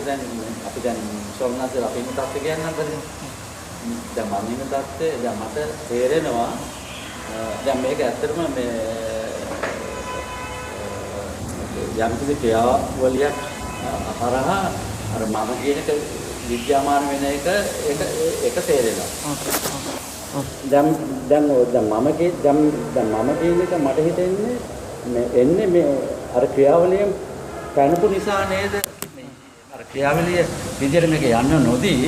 දැන් අපි දැන් සෝමනාථ අපි ඉන්න තත්ත්වය කියන්නම් කරේ. දැන් මම ඉන්න තත්ත්වය දැන් මට තේරෙනවා දැන් මේක ඇත්තටම මේ යම් කිසි ක්‍රියාවලියක් හරහා අර මම කියන එක විද්‍යාමාන වෙන එක තේරෙනවා. දැන් මම කියන එක මට හිතෙන්නේ මේ එන්නේ මේ අර ක්‍රියාවලියෙන් පැනපු නිසා නේද? අර ක්‍රියාවලිය විදියට මේක යන්න නොදී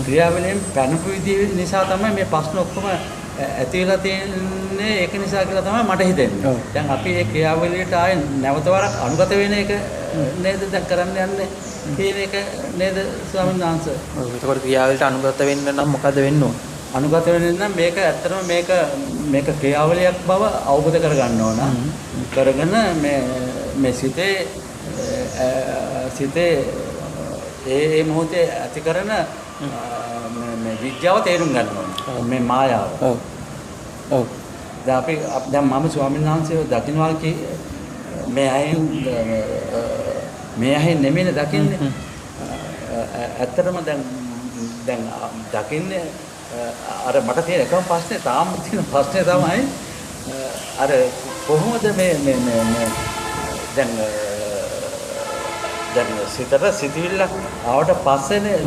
ක්‍රියාවලියෙන් පැනපු විදිය නිසා තමයි මේ ප්‍රශ්න ඔක්කොම ඇති වෙලා තියෙන්නේ. ඒක නිසා කියලා තමයි මට හිතෙන්නේ. දැන් අපි මේ ක්‍රියාවලියට ආයේ නැවත වරක් අනුගත වෙන එක නේද දැන් කරන්න යන්නේ කියන එක නේද ස්වාමීන් වහන්සේ? ඔව්. ඒකෝර ක්‍රියාවලියට අනුගත වෙන්න නම් මොකද වෙන්න ඕන? අනුගත වෙන්න නම් මේක ඇත්තටම මේක ක්‍රියාවලියක් බව අවබෝධ කරගන්න ඕන. කරගෙන මේ සිතේ ඒ මොහොතේ ඇති කරන මේ විද්‍යාව තේරුම් ගන්න ඕනේ. මේ මායාව. ඔව්. ඔව්. දැන් මම ස්වාමීන් වහන්සේව දකින්නවා මේ අයින් නෙමෙයි දකින්නේ. ඇත්තටම දැන් දකින්නේ අර මට තියෙන එකම ප්‍රශ්නේ තාම තියෙන ප්‍රශ්නේ තමයි අර කොහොමද මේ දැන් සිතට සිතිවිල්ලක් ආවට පස්සේනේ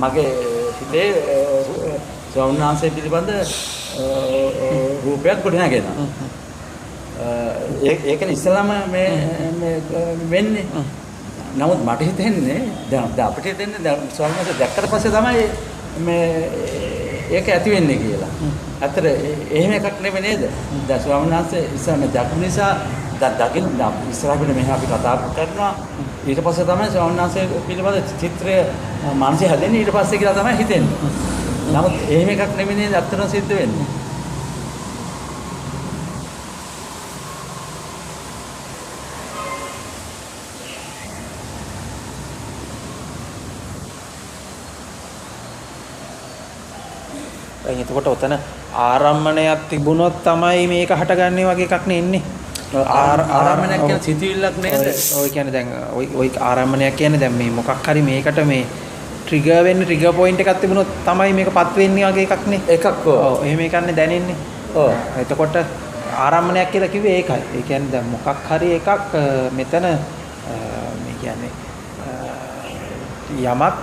මගේ හිතේ ස්වාමීන් වහන්සේ පිළිබඳ රූපයක් ගොඩනගෙනවා. ඒකනේ ඉස්සලම මේ වෙන්නේ. නමුත් මට හිතෙන්නේ දැන් අපිට හිතෙන්නේ දැන් ස්වාමීන් වහන්සේ දැක්කට පස්සේ තමයි මේ ඒක ඇති වෙන්නේ කියලා. ඇත්තට එහෙම එකක් නෙමෙයි නේද? දැන් ස්වාමීන් වහන්සේ ඉස්සම දැක්ම නිසා දකින්න ඉස්සරහට මෙහෙම අපි කතා කරනවා. ඊට පස්සේ තමයි ස්වාමීන් වහන්සේ පිළිබඳ චිත්‍රය මානසික හැදෙන්නේ ඊට පස්සේ කියලා තමයි හිතෙන්නේ. නමුත් එහෙම එකක් නෙමෙයි නේද අත්‍තරම සිද්ධ වෙන්නේ. එතකොට ඔතන ආරම්මණයක් තිබුණොත් තමයි මේක හටගන්නේ වගේ එකක් නේ ඉන්නේ. ආරම්මණයක් කියන සිතුවිල්ලක් නේද? ඔය කියන්නේ දැන් ඔය ආරම්මණයක් කියන්නේ දැන් මේ මොකක් හරි මේකට මේ ට්‍රිගර් වෙන්නේ ට්‍රිගර් පොයින්ට් එකක් තිබුණොත් තමයි මේකපත් වෙන්නේ වගේ එකක් නේ. එකක් ඔව් එහෙම එකක්නේ දැනෙන්නේ. ඔව් එතකොට ආරම්මණයක් කියලා කිව්වේ ඒකයි. ඒ කියන්නේ දැන් මොකක් හරි එකක් මෙතන මේ කියන්නේ යමක්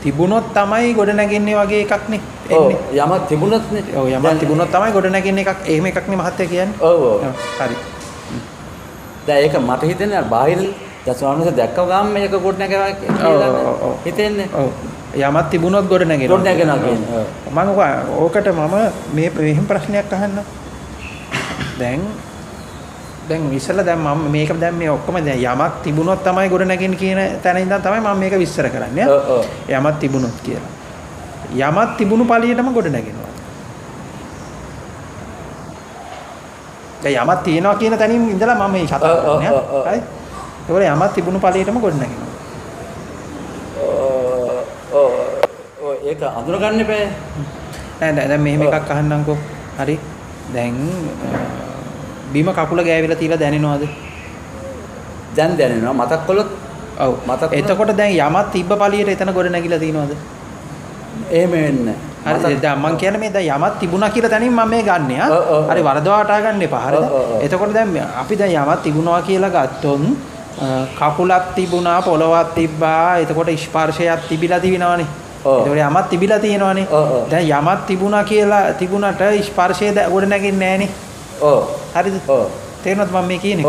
තිබුණොත් තමයි ගොඩ නැගින්නේ වගේ එකක් නේ. ඔව් යමක් තිබුණොත් නේ. ඔව් යමක් තිබුණොත් තමයි ගොඩ නැගින්නේ එකක්. එහෙම එකක් නේ මහත්තයා කියන්නේ. ඔව් ඔව්. හරි. දැන් ඒක මට හිතෙන්නේ බාහිර දැන් ස්වාමීන් වහන්සේ දැක්කම ගාම මේක ගොඩ නැගවා කියලා හිතෙන්නේ. ඔව්. යමක් තිබුණොත් ගොඩ නැගෙනවා. ගොඩ නැගෙනවා කියන්නේ. මම ඕකට මම මේ මෙහෙම ප්‍රශ්නයක් අහන්න. දැන් ඉස්සෙල්ලා දැන් මම මේක දැන් මේ ඔක්කොම දැන් යමක් තිබුණොත් තමයි ගොඩ නැගෙන්නේ කියන තැන ඉඳන් තමයි මම මේක විස්තර කරන්නේ. ඔව්. යමක් තිබුණොත් කියලා. යමක් තිබුණු පළියටම ගොඩ නැගෙනවා. දැන් යමක් තියෙනවා කියන තැනින් ඉඳලා මම මේ කතා කරන්නේ. හරි. ඒකවල යමක් තිබුණු පළියටම ගොඩ නැගෙනවා. ඒක අඳුරගන්න බෑ. නෑ දැන් මෙහෙම එකක් අහන්නම්කෝ. හරි. දැන් බීම කකුල ගෑවිලා තියලා දැනෙනවද? දැන් දැනෙනවා මතක් කළොත්. ඔව්. එතකොට දැන් යමක් තිබ්බ පළියට එතන ගොඩ නැගිලා තියනවද? එහෙම වෙන්නේ. හරි දැන් මම කියන්නේ මේ දැන් යමක් තිබුණා කියලා තැනින් මම මේ ගන්නෙ ආ. හරි වරදවා වටා ගන්න එපා. හරිද? එතකොට දැන් අපි දැන් යමක් තිබුණා කියලා ගත්තොත් කකුලක් තිබුණා පොළවක් තිබ්බා. එතකොට ස්පර්ශයක් තිබිලා තිනවනේ. ඒතකොට යමක් තිබිලා තියෙනවනේ. දැන් යමක් තිබුණා කියලා තිබුණට ස්පර්ශය ගොඩ නැගෙන්නේ නැහනේ. ඔව්. හරිද? ඔව්. තේරෙනවද මම මේ කියන්නේ?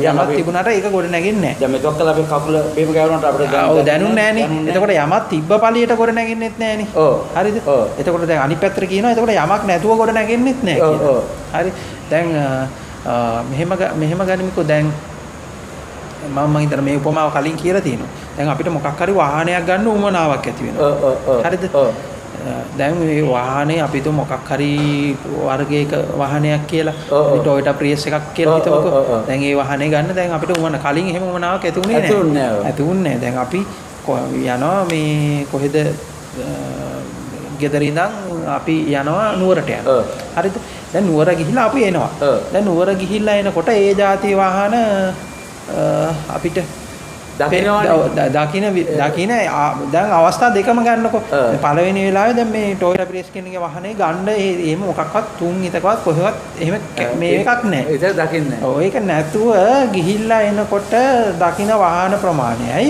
යමක් තිබුණාට ඒක ගොඩ නැගෙන්නේ නැහැ. දැන් මේ තොක්කල අපි කකුල බීම ගෑවුනට අපිට දැනුන්නේ නැහනේ. එතකොට යමක් තිබ්බ පළියට ගොඩ නැගෙන්නෙත් නැහනේ. ඔව්. හරිද? එතකොට දැන් අනිත් පැත්තට කියනවා එතකොට යමක් නැතුව ගොඩ නැගෙන්නෙත් නැහැ කියලා. හරි. දැන් මෙහෙම ගනිමුකෝ දැන් මම හිතන මේ උපමාව කලින් කියලා තියෙනවා. දැන් අපිට මොකක් හරි වාහනයක් ගන්න උවමනාවක් ඇති වෙනවා. හරිද? දැන් මේ වාහනේ අපි તો මොකක් හරි වර්ගයක වාහනයක් කියලා Toyota Prius එකක් කියලා හිතමුකෝ. දැන් මේ වාහනේ ගන්න දැන් අපිට කලින් එහෙම උවමනාවක් ඇති උනේ නැහැ. ඇති උන්නේ නැහැ. දැන් අපි යනවා මේ කොහෙද ගෙදර ඉඳන් අපි යනවා නුවරට යනවා. හරිද? දැන් නුවර ගිහිල්ලා අපි එනවා. දැන් නුවර ගිහිල්ලා එනකොට ඒ જાති වාහන අපිට දකින්න දැන් අවස්ථා දෙකම ගන්නකො. පළවෙනි වෙලාවේ දැන් මේ ටොයොටා ප්‍රේස් කියන එක වහනේ ගන්න එහෙම මොකක්වත් තුන් හිතකවත් කොහෙවත් එහෙම මේ එකක් නැහැ. ඒක දකින්නේ. ඔව් ඒක නැතුව ගිහිල්ලා එනකොට දකින්න වාහන ප්‍රමාණයයි.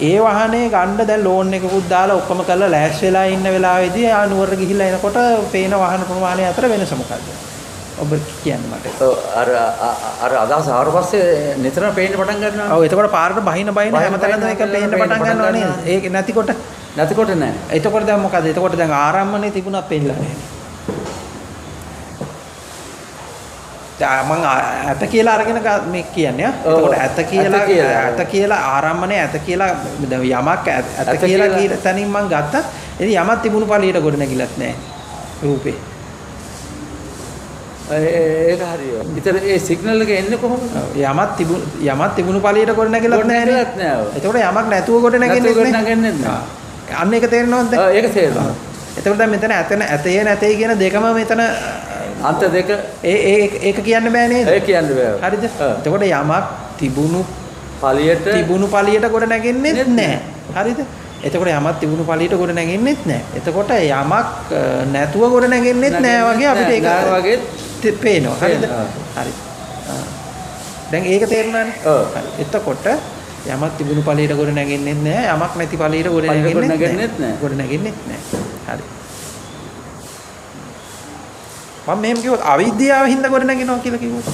ඒ වාහනේ ගන්න දැන් ලෝන් එකකුත් දාලා ඔක්කොම කරලා ලෑස් වෙලා ඉන්න වෙලාවේදී ආනුවර ගිහිල්ලා එනකොට පේන වාහන ප්‍රමාණය අතර වෙනස මොකක්ද? ඔබ කියන්නේ මට. අර අදහස ආවට පස්සේ නිතරම පේන්න පටන් ගන්නවා. ඔව් එතකොට පාරට බහින හැමතැනම ඒක පේන්න පටන් ගන්නවා නේද? ඒක නැතිකොට නෑ. එතකොට දැන් මොකද? එතකොට දැන් ආරම්භනේ තිබුණා පෙන්නලා නැහැ. දැන් මම ඇත කියලා අරගෙන මේ කියන්නේ. එතකොට ඇත කියලා ආරම්භනේ ඇත කියලා යමක් ඇත කියලා කියන තැනින් මම ගත්තා. ඉතින් යමක් තිබුණු පළියට ගොඩ නැගිලත් නැහැ. රූපේ. ඒක හරිය. ඊතර ඒ සිග්නල් එක එන්නේ කොහොමද? යමක් තිබුණු පළියට ගොඩ නැගිලත් නැහැ නේද? එතකොට යමක් නැතුව ගොඩ නැගෙන්නේ නැහැ. අන්න ඒක තේරෙනවද? ඒක තේරෙනවා. එතකොට දැන් මෙතන ඇතේ නැතේ කියන දෙකම මෙතන අන්ත දෙක ඒක කියන්න බෑ නේද? ඒක කියන්න බෑ. හරිද? එතකොට යමක් තිබුණු පළියට ගොඩ නැගෙන්නේ නැහැ. හරිද? එතකොට යමක් තිබුණු පළියට ගොඩ නැගෙන්නේ නැහැ. එතකොට යමක් නැතුව ගොඩ නැගෙන්නේ නැහැ වගේ අපිට ඒක වගේ පේනවා. හරිද? හරි. දැන් ඒක තේරුණානේ? හරි. එතකොට යමක් තිබුණු පළියට ගොඩ නැගෙන්නේ නැහැ. යමක් නැති පළියට ගොඩ නැගෙන්නේ නැහැ. ගොඩ නැගෙන්නේ නැහැ. හරි. මම මෙහෙම කිව්වොත් අවිද්‍යාව හින්දා ගොඩ නැගෙනවා කියලා කිව්වොත්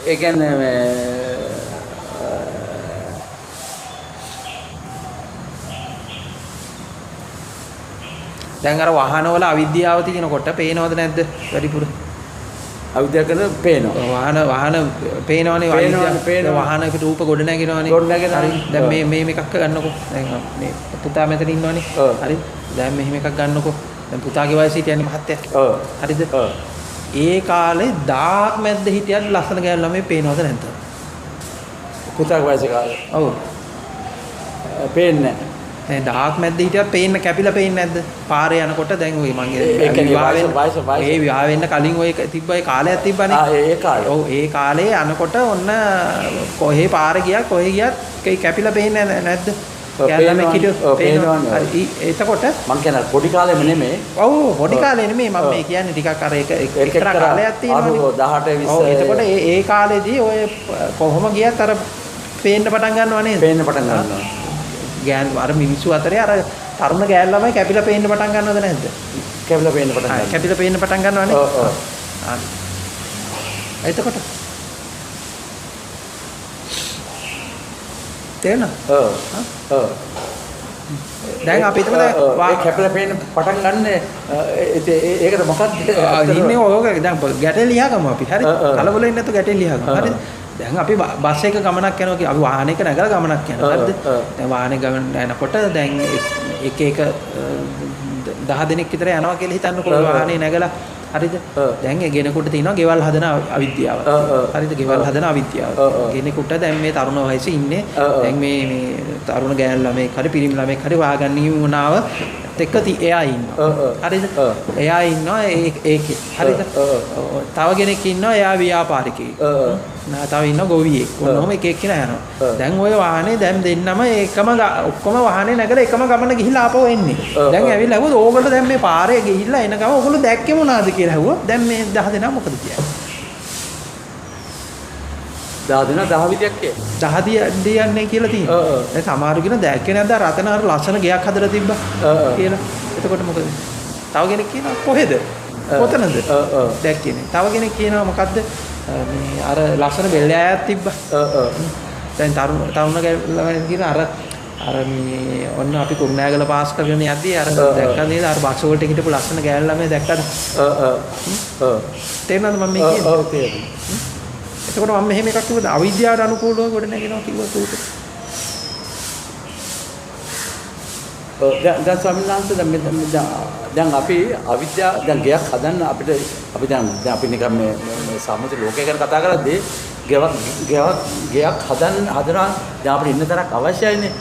ඒ කියන්නේ දැන් අර වාහනවල අවිද්‍යාව තියෙනකොට පේනවද නැද්ද වැඩිපුර? අවිද්‍යාව කරන පේනවා. වාහන පේනවනේ වාහනයකට රූප ගොඩ නැගෙනවනේ. හරි. දැන් මේ එකක් ගන්නකො. දැන් මේ පුතා මෙතන ඉන්නවනේ. හරි. දැන් මෙහෙම එකක් ගන්නකො. දැන් පුතාගේ වයස හිටියන්නේ මහත්තයා. හරිද? ඒ කාලේ 1000ක් මැද්ද හිටියත් ලස්සන ගෑනු ළමයි පේනවද නැද්ද? පුතාගේ වයස කාලේ. ඔව්. පේන්නේ නැහැ. දැන් 1000ක් මැද්ද හිටියත් පේන්න කැපිලා පේන්නේ නැද්ද? පාරේ යනකොට දැන් ඔය මං විවාහ වෙන්න කලින් ඔය තිබ්බ ඒ කාලයක් තිබ්බනේ. ඒ කාලේ. ඔව් ඒ කාලේ යනකොට ඔන්න කොහේ පාර ගියා කොහේ ගියත් ඒ කැපිලා පේන්නේ නැද්ද? කැලලම කිඩෝ පේනවා. එතකොට මං කියන පොඩි කාලෙම නෙමෙයි. ඔව් පොඩි කාලේ නෙමෙයි මම මේ කියන්නේ ටිකක් අර ඒක එක්තරා කාලයක් තියෙනවානේ. 18 20. ඔව් එතකොට ඒ කාලේදී ඔය කොහොම ගියත් අර පේන්න පටන් ගන්නව නේද? පේන්න පටන් ගන්නවා. ගෑන් අර මිනිස්සු අතරේ අර තරුණ ගෑන් ළමයි කැපිලා පේන්න පටන් ගන්නවද නැද්ද? කැපිලා පේන්න පටන් ගන්නවා. කැපිලා පේන්න පටන් ගන්නවනේ. ඔව් ඔව්. එතකොට තේරෙනවද? ඔව්. ඔව්. දැන් අපි හිතමු ඒ කැපිලා පේන්න පටන් ගන්න ඒකට මොකක්ද ඉන්නේ ඔයක දැන් ගැටේ ලියාගමු අපි. හරි. කලබල වෙන්නේ නැතුව ගැටේ ලියාගමු. හරිද? දැන් අපි බස් එක ගමනක් යනවා කියලා අපි වාහනයක නැගලා ගමනක් යනවා. හරිද? දැන් වාහනේ ගමන යනකොට දැන් එක 10 දෙනෙක් විතර යනවා කියලා හිතන්නකෝ වාහනේ නැගලා. හරිද? දැන් ඒ ගෙනෙකුට තියෙනවා ගෙවල් හදන අවිද්‍යාව. හරිද? ගෙවල් හදන අවිද්‍යාව. ගෙනෙකුට දැන් මේ තරුණ වයසේ ඉන්නේ දැන් මේ තරුණ ගෑනු ළමෙක් හරි පිරිමි ළමෙක් හරි වාගන්නීම වුණාව එක්ක එයා ඉන්නවා. හරිද? එයා ඉන්නවා ඒකේ. හරිද? තව කෙනෙක් ඉන්නවා එයා ව්‍යාපාරිකයෙක්. තව ඉන්නවා ගොවියෙක්. ඔන්නෝම එක එක කෙනා යනවා. දැන් ওই වාහනේ දැන් දෙන්නම එකම ඔක්කොම වාහනේ නැගලා එකම ගමන ගිහිල්ලා ආපහු එන්නේ. දැන් ඇවිල්ලා හුවොත් ඕගොල්ලෝ දැන් මේ පාරේ ගිහිල්ලා එන ගම ඕගොල්ලෝ දැක්කේ මොනවාද කියලා හුවොත් දැන් මේ 10 දෙනා මොකද කියන්නේ? 10 දෙනා 10 විදියක් කිය. 10 දියන්නේ කියලා තියෙනවා. දැන් සමහරු කියන දැක්කේ නැද්ද රතන අර ලස්සන ගයක් හදලා තිබ්බා කියලා. එතකොට මොකද? තව කෙනෙක් කියනවා කොහෙද? කොතනද? දැක්කේ නෑ. තව කෙනෙක් කියනවා මොකද්ද? මේ අර ලස්සන බෙල්ලෑයක් තිබ්බා. දැන් තරුණ ගෑල්ලා කියන අර මේ ඔන්න අපි කුරුණෑගල පාස් කරගෙන යද්දී අර දැක්කද නේද අර බස් වලට හිටපු ලස්සන ගෑල්ලා ළමයි දැක්කද? තේරෙනවද මම මේ කියන්නේ? ඔව් තේරෙනවා. එතකොට මම මෙහෙම එකක් කිව්වද අවිද්‍යාවට අනුකූලව ගොඩ නැගෙනවා කිව්වොත් උට. දැන් ස්වාමීන් වහන්සේ දැන් අපි අවිද්‍යාව දැන් ගයක් හදන්න අපිට අපි දැන් අපි නිකන් මේ සම්මුති ලෝකය ගැන කතා කරද්දී ගයක් හදනවා දැන් අපිට ඉන්න තරක් අවශ්‍යයිනේ.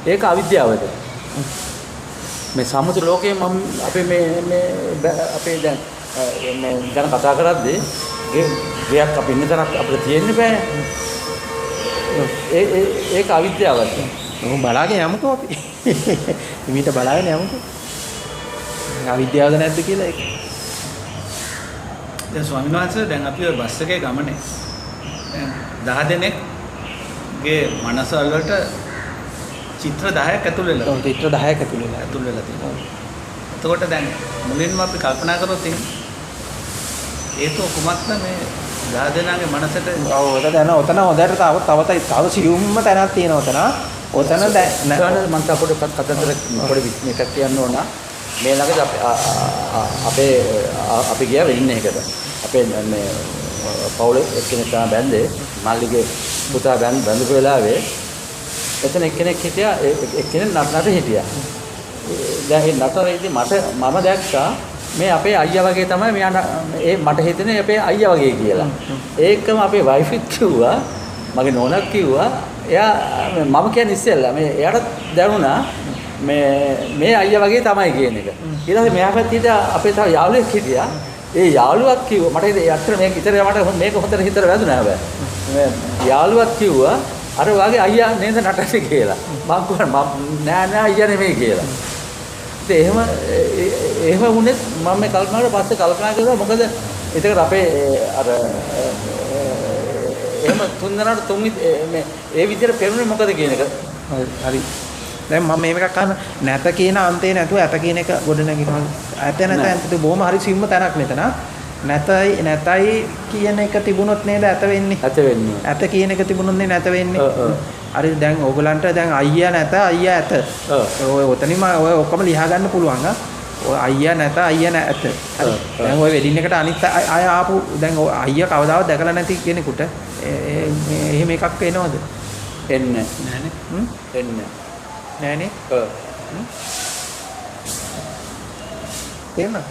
ඒක අවිද්‍යාවද? මේ සමුද්‍ර ලෝකයේ මම අපේ මේ අපේ දැන් මේ ගැන කතා කරද්දී ගයක් අපි ඉන්න තරක් අපිට තියෙන්න බෑ. ඒක අවිද්‍යාවක්. මොකද බලාගෙන යමුකෝ අපි. හිමීට බලාගෙන යමුකෝ. අවිද්‍යාවද නැද්ද කියලා ඒක. දැන් ස්වාමීන් වහන්සේ දැන් අපි ඔය බස් එකේ ගමනේ දැන් 10 දෙනෙක්ගේ මනස වලට චිත්‍ර 10ක් ඇතුල් වෙලා. ඔව් චිත්‍ර 10ක් ඇතුල් වෙලා තියෙනවා. එතකොට දැන් මුලින්ම අපි කල්පනා කරොත් ඒක කොහොමද මේ 10 දෙනාගේ මනසට ඔව් ඔතන දැන් ඔතන හොඳට තව සියුම්ම තැනක් තියෙනවා ඔතන. ඔතන දැන් මම තපොඩ කතන්දර පොඩි මේකක් කියන්න ඕන. මේ ළඟදී අපි ගියා වෙන්නේ එකට. අපේ මේ පවුල එක්කෙනෙක් තමයි බැන්දේ. මල්ලිගේ පුතා බැන්දපු වෙලාවේ එතන එක්කෙනෙක් හිටියා එක්කෙනෙක් නටනට හිටියා. දැන් ඒ නටරේදී මම දැක්කා මේ අපේ අයියා වගේ තමයි මෙයා මට හිතෙන්නේ අපේ අයියා වගේ කියලා. ඒකම අපේ වයිෆිත් කිව්වා මගේ නෝනක් කිව්වා එයා මම කියන්නේ ඉස්සෙල්ලා මේ එයාට දැනුණා මේ අයියා වගේ තමයි කියන එක. ඊළඟට මෙයා පැත්තේ අපේ තව යාළුවෙක් හිටියා. ඒ යාළුවක් කිව්වා මට ඇත්තට මේක මේක හොඳට හිතට වැදුනා හැබැයි. මේ යාළුවක් කිව්වා අර වාගේ අයියා නේද නටන්නේ කියලා. මම කිව්වා නෑ අයියා නෙමෙයි කියලා. ඉතින් එහෙම වුණෙත් මම මේ පස්සේ කල්පනා කළා මොකද ඒකට අපේ අර එහෙම තුන්දෙනාට මේ ඒ විදිහට පෙරුනේ මොකද කියන එක. හරි. දැන් මම මේක අහන්න නැත කියන අන්තේ නැතුව ඇත කියන එක ගොඩ නැගිනවා. ඇත නැත බොහොම හරි සිම්ම තැනක් මෙතන. නැතයි කියන එක තිබුණොත් නේද ඇත වෙන්නේ. ඇත කියන එක තිබුණොත් නේ නැත වෙන්නේ. හරි දැන් ඕගලන්ට දැන් අයියා නැත අයියා ඇත. ඔය ඔතනින්ම ඔය ඔක්කොම ලියා ගන්න පුළුවන්. ඔය අයියා නැත අයියා නැත. හරි. දැන් ඔය වෙඩින් එකට අනිත් අය ආපු දැන් ඔය අයියා කවදාවත් දැකලා නැති කෙනෙකුට එහෙම එකක් එනවද? එන්නේ නැහනේ. එන්නේ නෑනේ. තේරෙනවද?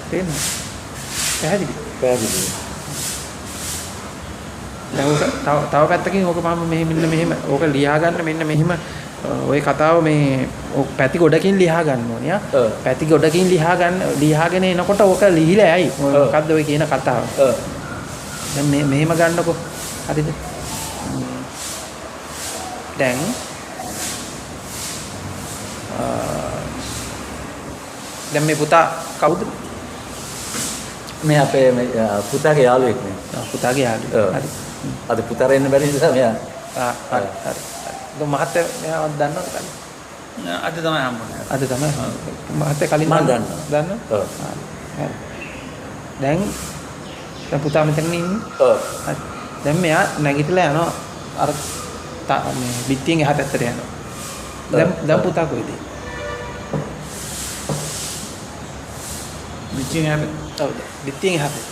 තේරෙනවද? පැහැදිලි. දැන් තව පැත්තකින් ඕක මම මෙහෙම ඕක ලියා ගන්න මෙන්න මෙහෙම ওই කතාව මේ පැති ගොඩකින් ලියා ගන්න ඕනේ ආ. පැති ගොඩකින් ලියාගෙන එනකොට ඕක ලිහිලා ඇයි? මොකද්ද ඔය කියන කතාව? දැන් මෙහෙම ගන්නකො. හරිද? දැන් දැන් මේ පුතා කවුද? මේ අපේ පුතාගේ යාළුවෙක් නේ. පුතාගේ යාළුවෙක්. හරි. අද පුතාට එන්න බැරි නිසා මෙයා හරි. දැන් මහත්තයා මෙයාවත් දන්නවද කලින්? අද තමයි හම්බුනේ. අද තමයි. මහත්තයා කලින් මම දන්නවා. ඔව්. හරි. දැන් පුතා මෙතන ඉන්නේ. ඔව්. හරි. දැන් මෙයා නැගිටලා යනවා අර මේ පිටියෙන් එහා පැත්තට යනවා. දැන් පුතා කොහෙද? පිටියෙන් එහා ඔව්. පිටියෙන් එහා පැත්ත.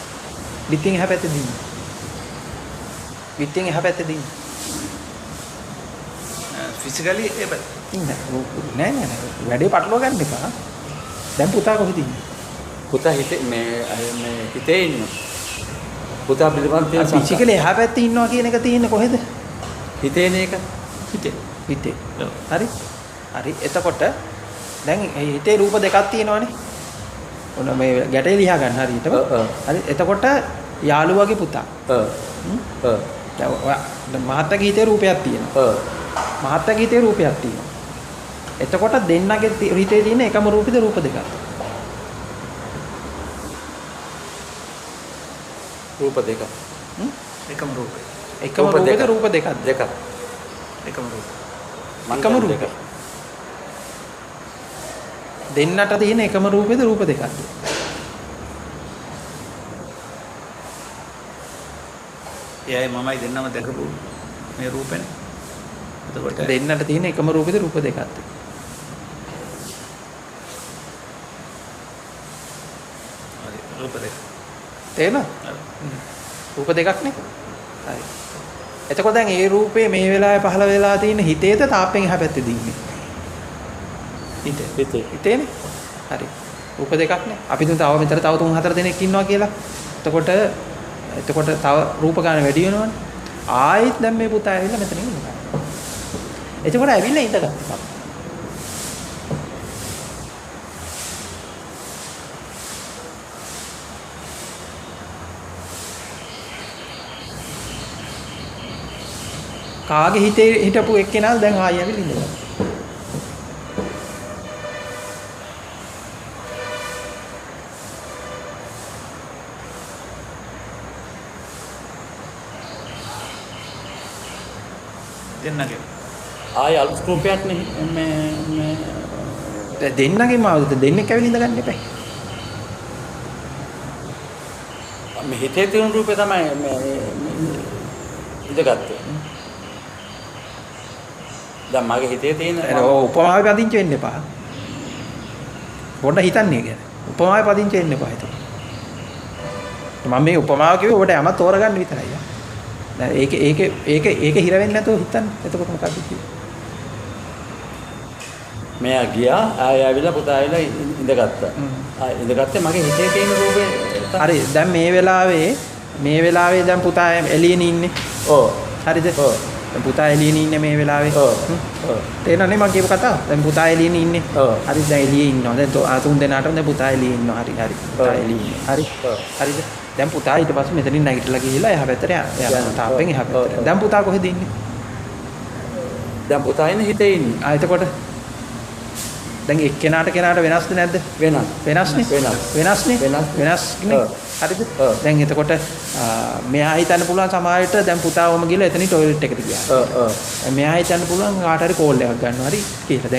පිටියෙන් එහා පැත්තේ දින්නේ. පිටියෙන් එහා පැත්තේ දින්නේ. ෆිසිකලි ඒ නෑ වැඩේ පටලවා ගන්න එපා. දැන් පුතා කොහෙද ඉන්නේ? පුතා හිතේ ඉන්නවා. පුතා පිළිබඳ තියෙන ෆිසිකලි එහා පැත්තේ ඉන්නවා කියන එක තියෙන්නේ කොහෙද? හිතේනේ එක. හිතේ. හරි. එතකොට දැන් හිතේ රූප දෙකක් තියෙනවානේ. ඔන්න මේ ගැටේ ලියා ගන්න හරියටම. හරි. එතකොට යාළුවාගේ පුතා. දැන් මහත්තයාගේ හිතේ රූපයක් තියෙනවා. මහත්තයාගේ හිතේ රූපයක් තියෙනවා. එතකොට දෙන්නගේ හිතේ තියෙන එකම රූපෙද රූප දෙකක්? රූප දෙකක්. එකම රූපේ. එකම රූපෙද රූප දෙකක්ද? දෙකක්. එකම රූපේ. එකම රූපේ. දෙන්නට තියෙන එකම රූපෙද රූප දෙකක්ද? එයයි මමයි දෙන්නම දැකපු මේ රූපෙනේ. එතකොට දෙන්නට තියෙන එකම රූපෙද රූප දෙකක්ද? හරි රූප දෙක. තේරෙනවද? රූප දෙකක් නේ. හරි. එතකොට දැන් ඒ රූපේ මේ වෙලාවේ පහළ වෙලා තියෙන හිතේද තාප්පෙන් එහා පැත්තේ දින්නේ? හිතේනේ. හරි. රූප දෙකක් නේ. අපි තුන් තව මෙතන තව 3-4 දෙනෙක් ඉන්නවා කියලා. එතකොට තව රූප ගන්න වැඩි වෙනවනේ. ආයෙත් දැන් මේ පුතා ඇවිල්ලා මෙතන ඉන්නවා. එතකොට ඇවිල්ලා ඉඳගත්තා. කාගේ හිතේ හිටපු එක්කෙනා දැන් ආයෙ ඇවිල්ලා ඉඳලා. දෙන්නගේ ආයෙ අලුත් රූපයක් නේ මේ දෙන්නගේ මාවද දෙන්නෙක් ඇවිල්ලා ඉඳ ගන්න එපා. මේ හිතේ තියෙන රූපේ තමයි මේ ඉඳගත්තේ. දැන් මගේ හිතේ තියෙන උපමාවේ පදිංචි වෙන්න එපා. පොඩ්ඩක් හිතන්නේ ගැන. උපමාවේ පදිංචි වෙන්න එපා හිතන්න. මම මේ උපමාව කිව්වේ ඔබට යම තෝරගන්න විතරයි. දැන් ඒක හිර වෙන්නේ නැතුව හිතන්න. එතකොට මොකක්ද කියන්නේ? මෙයා ගියා ආයෙ ආවිලා පුතා ආවිලා ඉඳගත්තා. ඉඳගත්තේ මගේ හිතේ තියෙන රූපේ. හරි දැන් මේ වෙලාවේ දැන් පුතා එළියෙන් ඉන්නේ. ඔව්. හරිද? ඔව්. දැන් පුතා එළියෙන් ඉන්නේ මේ වෙලාවේ. ඔව්. ඔව්. තේරෙනවනේ මම කියපු කතාව. දැන් පුතා එළියෙන් ඉන්නේ. ඔව්. හරි දැන් එළියේ ඉන්නවා. දැන් තුන් දෙනාටම දැන් පුතා එළියේ ඉන්නවා. හරි. පුතා එළියේ ඉන්නේ. හරි. හරිද? දැන් පුතා ඊට පස්සේ මෙතනින් නැගිටලා ගිහිල්ලා එහා පැත්තට යනවා. තාප්පෙන් එහා පැත්තට. දැන් පුතා කොහෙද ඉන්නේ? දැන් පුතා ඉන්නේ හිතේ ඉන්නේ. එතකොට දැන් එක්කෙනාට කෙනාට වෙනස්ද නැද්ද? වෙනස්නේ. හරිද? දැන් එතකොට මෙයා හිතන්න පුළුවන් සමහරවිට දැන් පුතාවම ගිහලා එතනින් টয়ලට් එකට ගියා. මෙයා හිතන්න පුළුවන් කාට හරි කෝල් එකක් ගන්නවා හරි කියලා.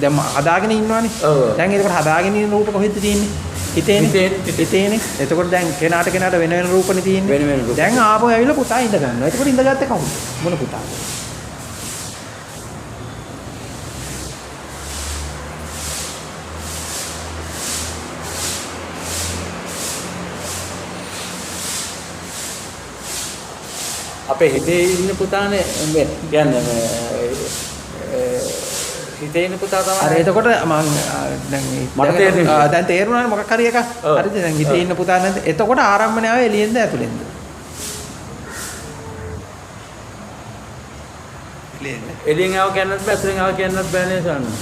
දැන් හදාගෙන ඉන්නවනේ. දැන් එතකොට හදාගෙන ඉන්න රූප කොහෙද තියෙන්නේ? හිතේනේ. එතකොට දැන් කෙනාට වෙන රූපනේ තියෙන්නේ. දැන් ආපහු ඇවිල්ලා පුතා ඉඳ ගන්නවා. එතකොට ඉඳගත්තේ කවුද? මොන පුතාද? අපේ හිතේ ඉන්න පුතානේ මේ කියන්නේ හිතේ ඉන්න පුතා තමයි. හරි එතකොට දැන් තේරුණානේ මොකක් හරි එකක්. හරිද? දැන් හිතේ ඉන්න පුතා නැද්ද? එතකොට ආරම්භණය ආවේ එළියෙන්ද ඇතුළෙන්ද? එළියෙන් ආව කියන්නත් බෑ ඇතුළෙන් ආව කියන්නත් බෑ නේද සාරා?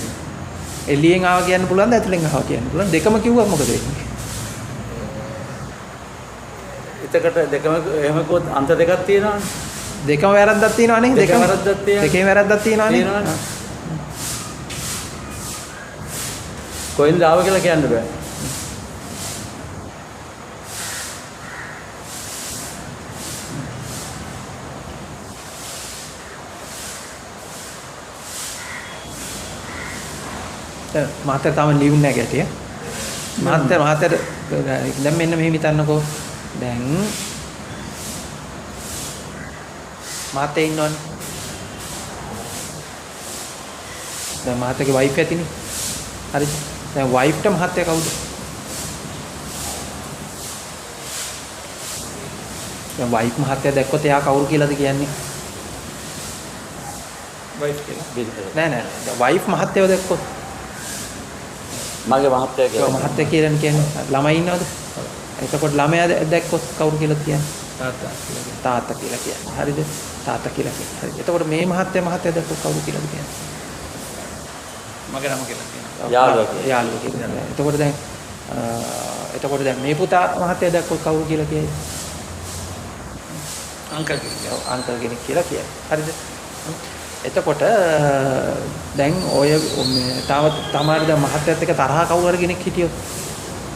එළියෙන් ආව කියන්න පුළුවන්ද ඇතුළෙන් ආව කියන්න පුළුවන්? දෙකම කිව්වොත් මොකද වෙන්නේ? එතකොට දෙකම එහෙම කොත් අන්ත දෙකක් තියෙනවනේ. දෙකම වැරද්දක් තියෙනවනේ. දෙකම වැරද්දක් තියෙනවා. දෙකේම වැරද්දක් තියෙනවනේ. කොහෙන්ද ආව කියලා කියන්න බෑ. මහත්තයා තාම ලියුන්නේ නැහැ ගැටිය. මහත්තයා දැන් මෙන්න මෙහෙම හිතන්නකෝ. දැන් මහත්තයා ඉන්නවනේ. දැන් මහත්තයාගේ වයිෆ් ඇතිනේ. හරිද? දැන් වයිෆ්ට මහත්තයා කවුද? දැන් වයිෆ් මහත්තයා දැක්කොත් එයා කවුරු කියලාද කියන්නේ? වයිෆ් කියලා. නෑ. වයිෆ් මහත්තයව දැක්කොත් මගේ මහත්තයා කියලා. ඔව් මහත්තයා කියන්නේ ළමයි ඉන්නවද? එතකොට ළමයා දැක්කොත් කවුරු කියලාද කියන්නේ? තාත්තා කියලා කියන්නේ. හරිද? තාත්තා කියලා කියන්නේ. හරි. එතකොට මේ මහත්තයා දැක්කොත් කවුරු කියලාද කියන්නේ? මගේ නම කියලා කියනවා. යාළුවා කියලා. එතකොට දැන් මේ පුතා මහත්තයා දැක්කොත් කවුරු කියලා කියයි? අංකල් කියලා. අංකල් කෙනෙක් කියලා කියයි. හරිද? එතකොට දැන් ඔය තමාට දැන් මහත්තයත් එක්ක තරහ කවුරු හරි කෙනෙක් හිටියොත්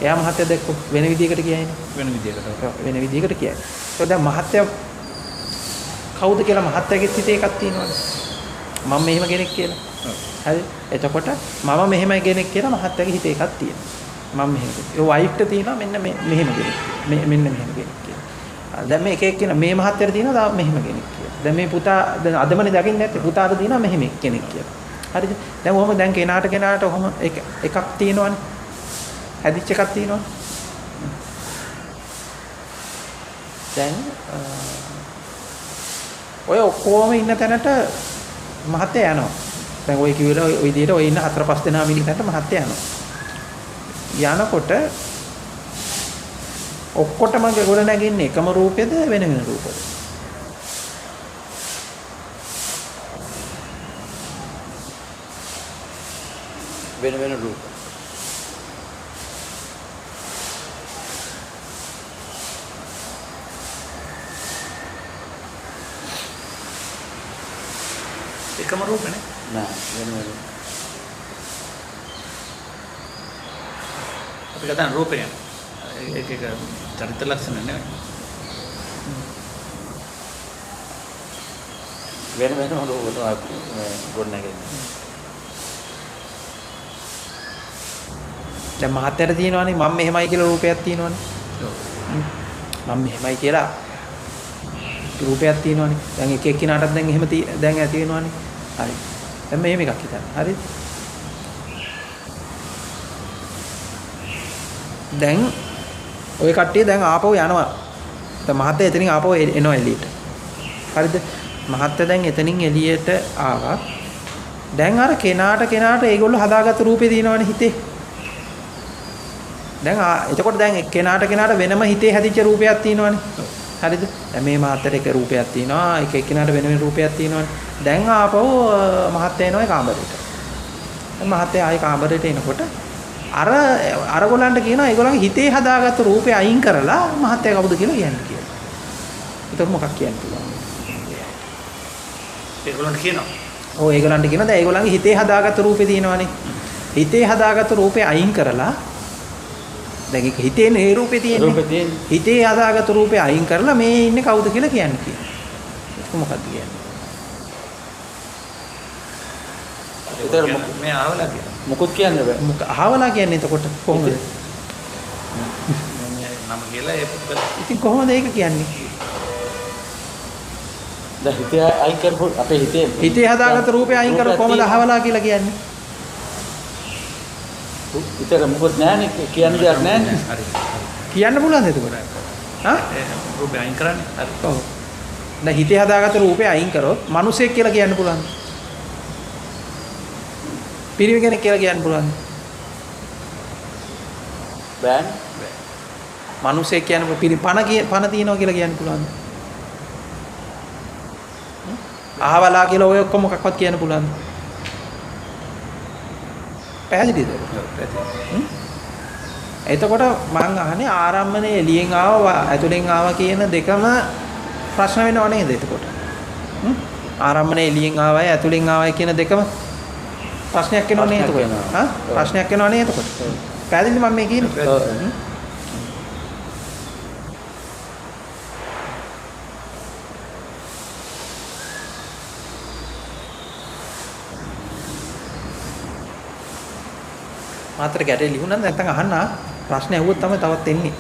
එයා මහත්තයා දැක්කොත් වෙන විදියකට කියයිනේ. වෙන විදියකට කියයි. ඒක දැන් මහත්තයා කවුද කියලා මහත්තයාගේ හිතේ එකක් තියෙනවනේ. මම මෙහෙම කෙනෙක් කියලා. හරි. එතකොට මම මෙහෙම කෙනෙක් කියලා මහත්තයාගේ හිතේ එකක් තියෙනවා. මම මෙහෙම. ඒ වයිෆ්ට තියෙනවා මෙන්න මෙහෙම කෙනෙක්. මෙන්න මෙහෙම කෙනෙක් කියලා. දැන් මේ එක කියන මේ මහත්තයාට තියෙනවා මෙහෙම කෙනෙක් කියලා. දැන් මේ පුතා දැන් අදමනේ දකින්නේ නැත්තේ පුතාට තියෙනවා මෙහෙම කෙනෙක් කියලා. හරිද? දැන් ඔහොම දැන් කෙනාට ඔහොම එකක් තියෙනවනේ. හැදිච්ච එකක් තියෙනවනේ. දැන් ඔය ඔක්කොම ඉන්න තැනට මහත්තයා යනවා. දැන් ඔය කිව්වල ඔය විදිහට ඔය ඉන්න 4-5 දෙනා මිනිහට මහත්තයා යනවා. යනකොට ඔක්කොටම ගොඩ නැගින්නේ එකම රූපෙද වෙන රූපෙද? වෙන රූප. එකම රූපනේ. නෑ වෙන වෙන. අපි කතා රූපය. ඒක චරිත ලක්ෂණ නෙවෙයි. වෙන වෙනම රූප ගොඩනැගෙන්නේ. දැන් මහත්යට තියෙනවානේ මම මෙහෙමයි කියලා රූපයක් තියෙනවානේ. මම මෙහෙමයි කියලා රූපයක් තියෙනවානේ. දැන් එක එක්කිනාටත් දැන් එහෙම දැන් ඇති වෙනවානේ. හරි. දැන් මෙහෙම එකක් හිතන්න. හරිද? දැන් ওই කට්ටිය දැන් ආපහු යනවා. දැන් මහත්ය එතනින් ආපහු එනවා එළියට. හරිද? මහත්ය දැන් එතනින් එළියට ආවා. දැන් අර කෙනාට ඒගොල්ලෝ හදාගත්ත රූපේ තියෙනවනේ හිතේ. දැන් එතකොට දැන් කෙනාට වෙනම හිතේ හැදිච්ච රූපයක් තියෙනවනේ. හරිද? දැන් මේ මහත්තයට එක රූපයක් තියෙනවා, එක එක්කෙනාට වෙන වෙන රූපයක් තියෙනවනේ. දැන් ආපහු මහත්තය එනවා ඒ කාමරේට. දැන් මහත්තය ආයේ කාමරේට එනකොට අරගොල්ලන්ට කියනවා ඒගොල්ලන්ගේ හිතේ හදාගත්ත රූපේ අයින් කරලා මහත්තය කවුද කියලා කියන්නේ කියලා. ඒක මොකක් කියන්න පුළුවන්? ඒගොල්ලන්ට කියනවා. ඔව් ඒගොල්ලන්ට කියනවා දැන් ඒගොල්ලන්ගේ හිතේ හදාගත්ත රූපේ තියෙනවනේ. හිතේ හදාගත්ත රූපේ අයින් කරලා දැන් ඒක හිතේ නේ රූපේ තියෙන්නේ. හිතේ හදාගත්ත රූපේ අයින් කරලා මේ ඉන්නේ කවුද කියලා කියන්නේ කියලා. ඒක මොකක්ද කියන්නේ? ඒතර මේ ආවලා කියලා. මොකොත් කියන්නේ බෑ. අහවලා කියන්නේ එතකොට කොහොමද? නම කියලා ඒ පුද්ගල. ඉතින් කොහොමද ඒක කියන්නේ? දැන් හිතේ අයින් කරපො අපේ හිතේ හදාගත්ත රූපේ අයින් කරලා කොහොමද අහවලා කියලා කියන්නේ? විතර මොකොත් නෑනේ කියන්න දෙයක් නෑනේ. හරි. කියන්න පුළුවන්ද එතකොට? හා? රූපය අයින් කරන්නේ. හරි. ඔව්. දැන් හිතේ හදාගත්ත රූපේ අයින් කරොත් මිනිසෙක් කියලා කියන්න පුළුවන්ද? පිරිමි කෙනෙක් කියලා කියන්න පුළුවන්ද? බෑනේ. මිනිසෙක් කියන්නේ පණ තියනවා කියලා කියන්න පුළුවන්ද? අහවලා කියලා ඔය ඔක්කොම මොකක්වත් කියන්න පුළුවන්ද? පැහැදිලිද? එතකොට මං අහන්නේ ආරම්මනේ එළියෙන් ආවා ඇතුලෙන් ආවා කියන දෙකම ප්‍රශ්න වෙනව නේද එතකොට? ආරම්මනේ එළියෙන් ආවයි ඇතුලෙන් ආවයි කියන දෙකම ප්‍රශ්නයක් වෙනව නේද එතකොට? හා? ප්‍රශ්නයක් වෙනව නේද එතකොට? පැහැදිලිද මම මේ කියන්නේ? මාතර ගැටේ ලිහුණා නැත්නම් අහන්න ප්‍රශ්න ඇහුවොත් තමයි තවත් එන්නේ.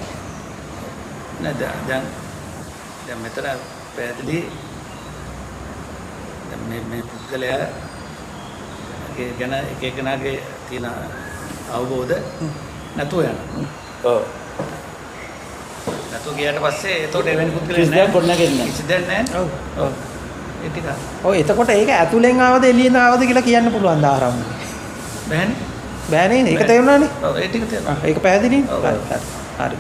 නෑ දැන් මෙතන පැහැදිලි දැන් මේ පුද්ගලයා ගැන එක එකනාගේ තියෙන අවබෝධ නැතුව යනවා. ඔව්. නැතුව ගියාට පස්සේ එතකොට එවැනි පුද්ගලයෙක් කිසි දෙයක් ගොඩනගන්නේ කිසි දෙයක් නැහැ. ඔව්. ඔව්. ඒ ටික. ඔව් එතකොට ඒක ඇතුලෙන් ආවද එළියෙන් ආවද කියලා කියන්න පුළුවන් ද ආරම්භනේ. බෑනේ. බෑ නේද? ඒක තේරුණානේ? ඔව් ඒ ටික තේරුණා. ඒක පැහැදිලිද? ඔව්. හරි. හරි.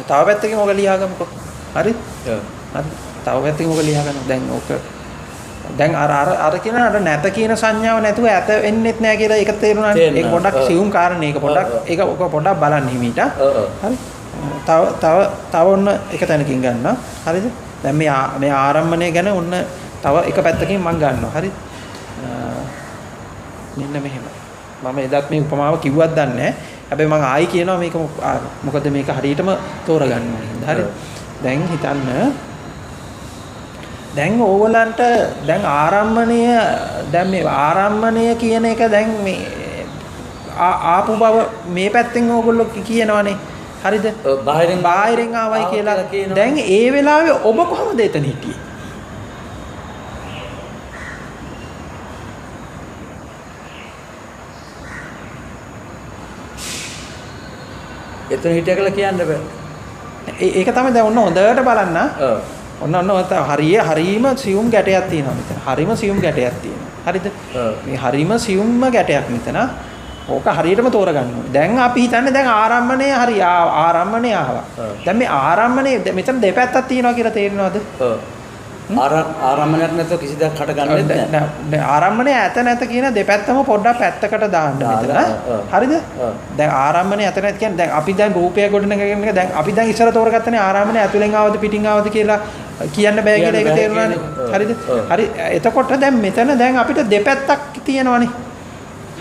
තව පැත්තකින් ඔක ලියාගමුකෝ. හරිද? ඔව්. හරි. තව පැත්තකින් ඔක ලියාගන්න. දැන් ඔක දැන් අර කියන අර නැත කියන සංඥාව නැතුව ඇත වෙන්නෙත් නෑ කියලා ඒක තේරුණානේ. ඒක පොඩ්ඩක් සියුම් කාරණේ. ඒක පොඩ්ඩක් ඒක ඔක පොඩ්ඩක් බලන්න හිමීට. හරි. තව ඔන්න එක තැනකින් ගන්නවා. හරිද? දැන් මේ ආරම්භණය ගැන ඔන්න තව එක පැත්තකින් මම ගන්නවා. හරිද? මෙන්න මෙහෙම. මම එදත් මේ උපමාව කිව්වත් දන්නේ නැහැ. හැබැයි මම ආයි කියනවා මේක මොකද මේක හරියටම තෝරගන්න ඕනේ. හරිද? දැන් හිතන්න දැන් ඕගලන්ට දැන් ආරම්භණය දැන් මේ ආරම්භණය කියන එක දැන් මේ ආපු බව මේ පැත්තෙන් ඕගොල්ලෝ කියනවනේ. හරිද? බාහිරින් ආවයි කියලා. දැන් ඒ වෙලාවේ ඔබ කොහොමද එතන හිටියේ? එතන හිටියා කියලා කියන්න බෑ. ඒක තමයි දැන් ඔන්න හොඳට බලන්න. ඔව්. ඔන්න හරීම සියුම් ගැටයක් තියෙනවා මෙතන. හරීම සියුම් ගැටයක් තියෙනවා. හරිද? මේ හරීම සියුම්ම ගැටයක් මෙතන. ඕක හරියටම තෝරගන්න ඕනේ. දැන් අපි හිතන්නේ දැන් ආරම්භණය හරි ආරම්භණය ආවා. දැන් මේ ආරම්භණය මෙතන දෙපැත්තක් තියෙනවා කියලා තේරෙනවද? ඔව්. ආරම්භණයක් නැතුව කිසි දෙයක් හට ගන්නෙත් නැහැ. ආරම්භණය ඇත නැත කියන දෙපැත්තම පොඩ්ඩක් පැත්තකට දාන්න මෙතන. හරිද? දැන් ආරම්භණය ඇත නැත කියන්නේ දැන් අපි දැන් රූපය ගොඩනගගෙන එක දැන් අපි දැන් ඉස්සර තෝරගත්තනේ ආරම්භණය ඇතුලෙන් ආවද පිටින් ආවද කියලා කියන්න බෑ කියලා ඒක තේරුණානේ. හරිද? හරි එතකොට දැන් මෙතන දැන් අපිට දෙපැත්තක් තියෙනවානේ.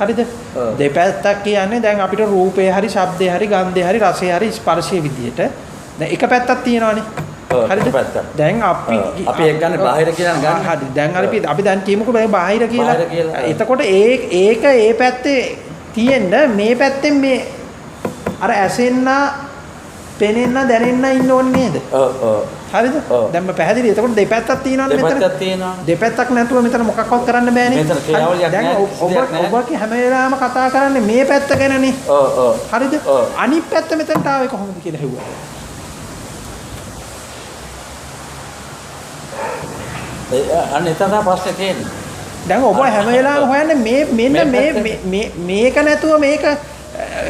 හරිද? දෙපැත්තක් කියන්නේ දැන් අපිට රූපේ හරි ශබ්දේ හරි ගන්ධේ හරි රසේ හරි ස්පර්ශයේ විදියට දැන් එක පැත්තක් තියෙනවානේ. හරිද? දැන් අපි ඒක ගන්න බාහිර කියලා ගන්න. හරි. දැන් අපි දැන් කියමුකෝ බාහිර කියලා. එතකොට ඒක ඒ පැත්තේ තියෙන්න මේ පැත්තෙන් මේ අර ඇසෙන්න, පෙනෙන්න, දැනෙන්න ඉන්න ඕනේ නේද? හරිද? දැන් මම පැහැදිලි. එතකොට දෙපැත්තක් තියෙනවනේ මෙතන. දෙපැත්තක් තියෙනවා. දෙපැත්තක් නැතුව මෙතන මොකක්වත් කරන්න බෑනේ. මෙතන ක්‍රියාවලියක් නැහැ. ඔබ හැම වෙලාවෙම කතා කරන්නේ මේ පැත්ත ගැනනේ. හරිද? අනිත් පැත්ත මෙතනට ආවේ කොහොමද කියලා හෙව්වා. අන්න එතන තමයි ප්‍රශ්නේ තියෙන්නේ. දැන් ඔබ හැම වෙලාවෙම හොයන්නේ මේ මේක නැතුව මේක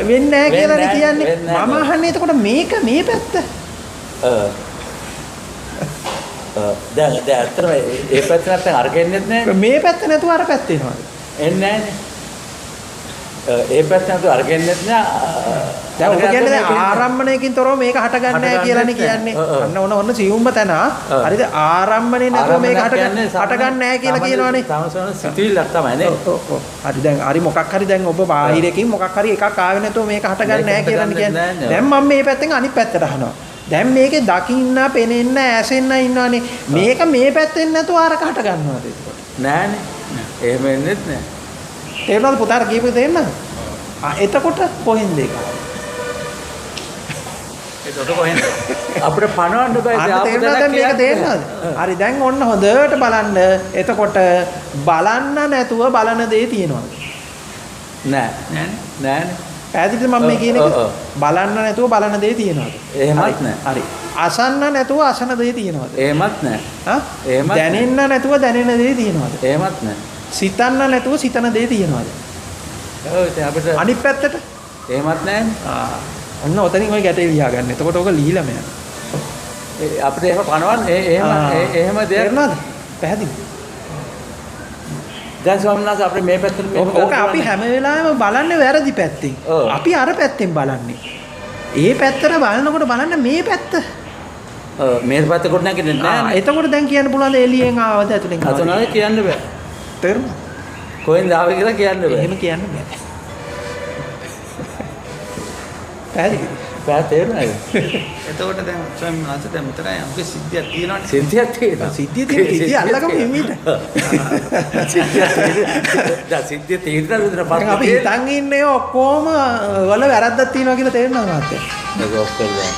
වෙන්නේ නැහැ කියලානේ කියන්නේ. මම අහන්නේ එතකොට මේක මේ පැත්ත. දැන් ඇත්තටම ඒ පැත්ත නැත්නම් අර ගෙන්නෙත් නැහැ. මේ පැත්ත නැතුව අර පැත්ත එනවා. එන්නේ නැහනේ. ඒ පැත්ත නැතුව අර ගෙන්නෙත් නැහැ. දැන් ඔබ කියන්නේ දැන් ආරම්භණයකින් තොරව මේක හටගන්නේ නැහැ කියලානේ කියන්නේ. අන්න ඔන්න සියුම්ම තැන. හරිද? ආරම්භණේ නැතුව මේක හටගන්නේ නැහැ කියලා කියනවනේ. තමසන සිතුවිල්ලක් තමයි නේ. හරි දැන් හරි මොකක් හරි දැන් ඔබ බාහිරකින් මොකක් හරි එකක් ආවේ නැතුව මේක හටගන්නේ නැහැ කියලානේ කියන්නේ. දැන් මම මේ පැත්තෙන් අනිත් පැත්තට අහනවා. දැන් මේකේ දකින්න, පෙනෙන්න, ඇසෙන්න ඉන්නවනේ. මේක මේ පැත්තෙන් නැතුව අරක හට ගන්නවාද එතකොට? නෑනේ. එහෙම වෙන්නේත් නෑ. තේරුණාද පුතාට කියපේ තේරෙනවද? එතකොට කොහෙන්ද ඒක? එතකොට කොහෙන්ද? අපිට පණවන්න බෑ. අන්න තේරුණාද දැන් මේක තේරෙනවද? හරි දැන් ඔන්න හොඳට බලන්න. එතකොට බලන්න නැතුව බලන දේ තියෙනවද? නෑ. නෑනේ. පැහැදිලිද මම මේ කියන එක? බලන්න නැතුව බලන දේ තියෙනවද? එහෙමත් නෑ. හරි. අසන්න නැතුව අසන දේ තියෙනවද? එහෙමත් නෑ. හා? එහෙමත් දැනෙන්න නැතුව දැනෙන දේ තියෙනවද? එහෙමත් නෑ. සිතන්න නැතුව සිතන දේ තියෙනවද? ඔව් ඉතින් අපිට අනිත් පැත්තට? එහෙමත් නෑනේ. ඔන්න ඔතනින් ඔය ගැටේ ලියා ගන්න. එතකොට ඔක ලිහිලම යනවා. අපිට එහෙම පණවන්න එහෙම දෙයක් තේරුණාද? පැහැදිලි. දැන් ස්වාමීන් වහන්සේ අපිට මේ පැත්තට ඕක අපි හැම වෙලාවෙම බලන්නේ වැරදි පැත්තෙන්. අපි අර පැත්තෙන් බලන්නේ. ඒ පැත්තට බලනකොට බලන්න මේ පැත්ත. මේ පැත්ත කොට නැගින්නේ නැහැ. එතකොට දැන් කියන්න පුළුවන් එළියෙන් ආවද ඇතුලෙන් ආවද? අතනයි කියන්න බෑ. තේරුණා? කොහෙන්ද ආවේ කියලා කියන්න බෑ. එහෙම කියන්න බෑ. පැහැදිලි. තේරුණාද? එතකොට දැන් ස්වාමීන් වහන්සේ දැන් මෙතන අපේ සිද්ධියක් තියෙනවානේ. සිද්ධියක් තියෙනවා. සිද්ධිය අල්ලගමු හිමීට. සිද්ධිය තියෙනවා විතර දැන් අපි හිතන් ඉන්නේ ඔක්කොම වල වැරද්දක් තියෙනවා කියලා තේරෙනවද මහත්තයා? ඒක ඔෆ් කරලා.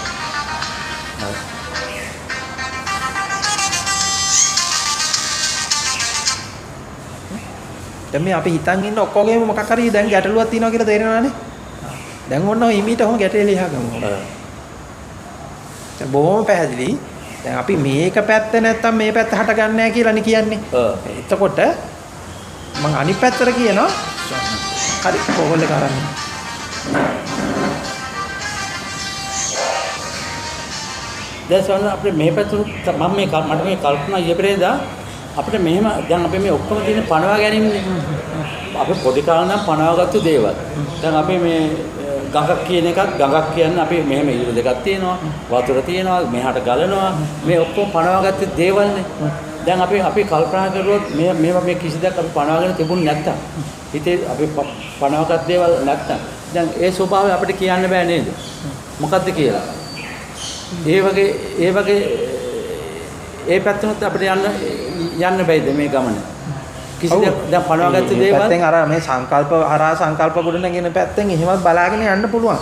දැන් මේ අපි හිතන් ඉන්න ඔක්කොගේම මොකක් හරි දැන් ගැටලුවක් තියෙනවා කියලා තේරෙනවනේ. දැන් ඔන්න ඔය හිමීට ඔහොම ගැටේ ලියා ගමු. දැන් බොහොම පැහැදිලි. දැන් අපි මේක පැත්ත නැත්තම් මේ පැත්ත හට ගන්න නැහැ කියලානේ කියන්නේ. එතකොට මම අනිත් පැත්තට කියනවා. හරි කොහොල්ල කරන්නේ. දැන් සෝන අපේ මේ පැත්තට මම මේ මට මේ කල්පනා ඊපෙරේදා අපිට මෙහෙම දැන් අපි මේ ඔක්කොම තියෙන පණවා ගැනීමනේ. අපි පොඩි කාලේ නම් පණවාගත්තු දේවල්. දැන් අපි මේ ගඟක් කියන එකක් ගඟක් කියන්නේ අපි මෙහෙම ඉර දෙකක් තියෙනවා වතුර තියෙනවා මෙහාට ගලනවා මේ ඔක්කොම පණවාගත්තු දේවල්නේ. දැන් අපි කල්පනා කරුවොත් මේවා මේ කිසි දෙයක් අපි පණවාගෙන තිබුණ නැත්තම් හිතේ අපි පණවාගත් දේවල් නැත්තම් දැන් ඒ ස්වභාවය අපිට කියන්න බෑ නේද? මොකද්ද කියලා? ඒ වගේ ඒ පැත්තට අපිට යන්න බැයිද මේ ගමන? කිසි දෙයක් දැන් පණවාගත්ත දේවල් පැත්තෙන් අර මේ සංකල්ප හරහා සංකල්ප ගොඩනගෙන පැත්තෙන් එහෙමත් බලාගෙන යන්න පුළුවන්.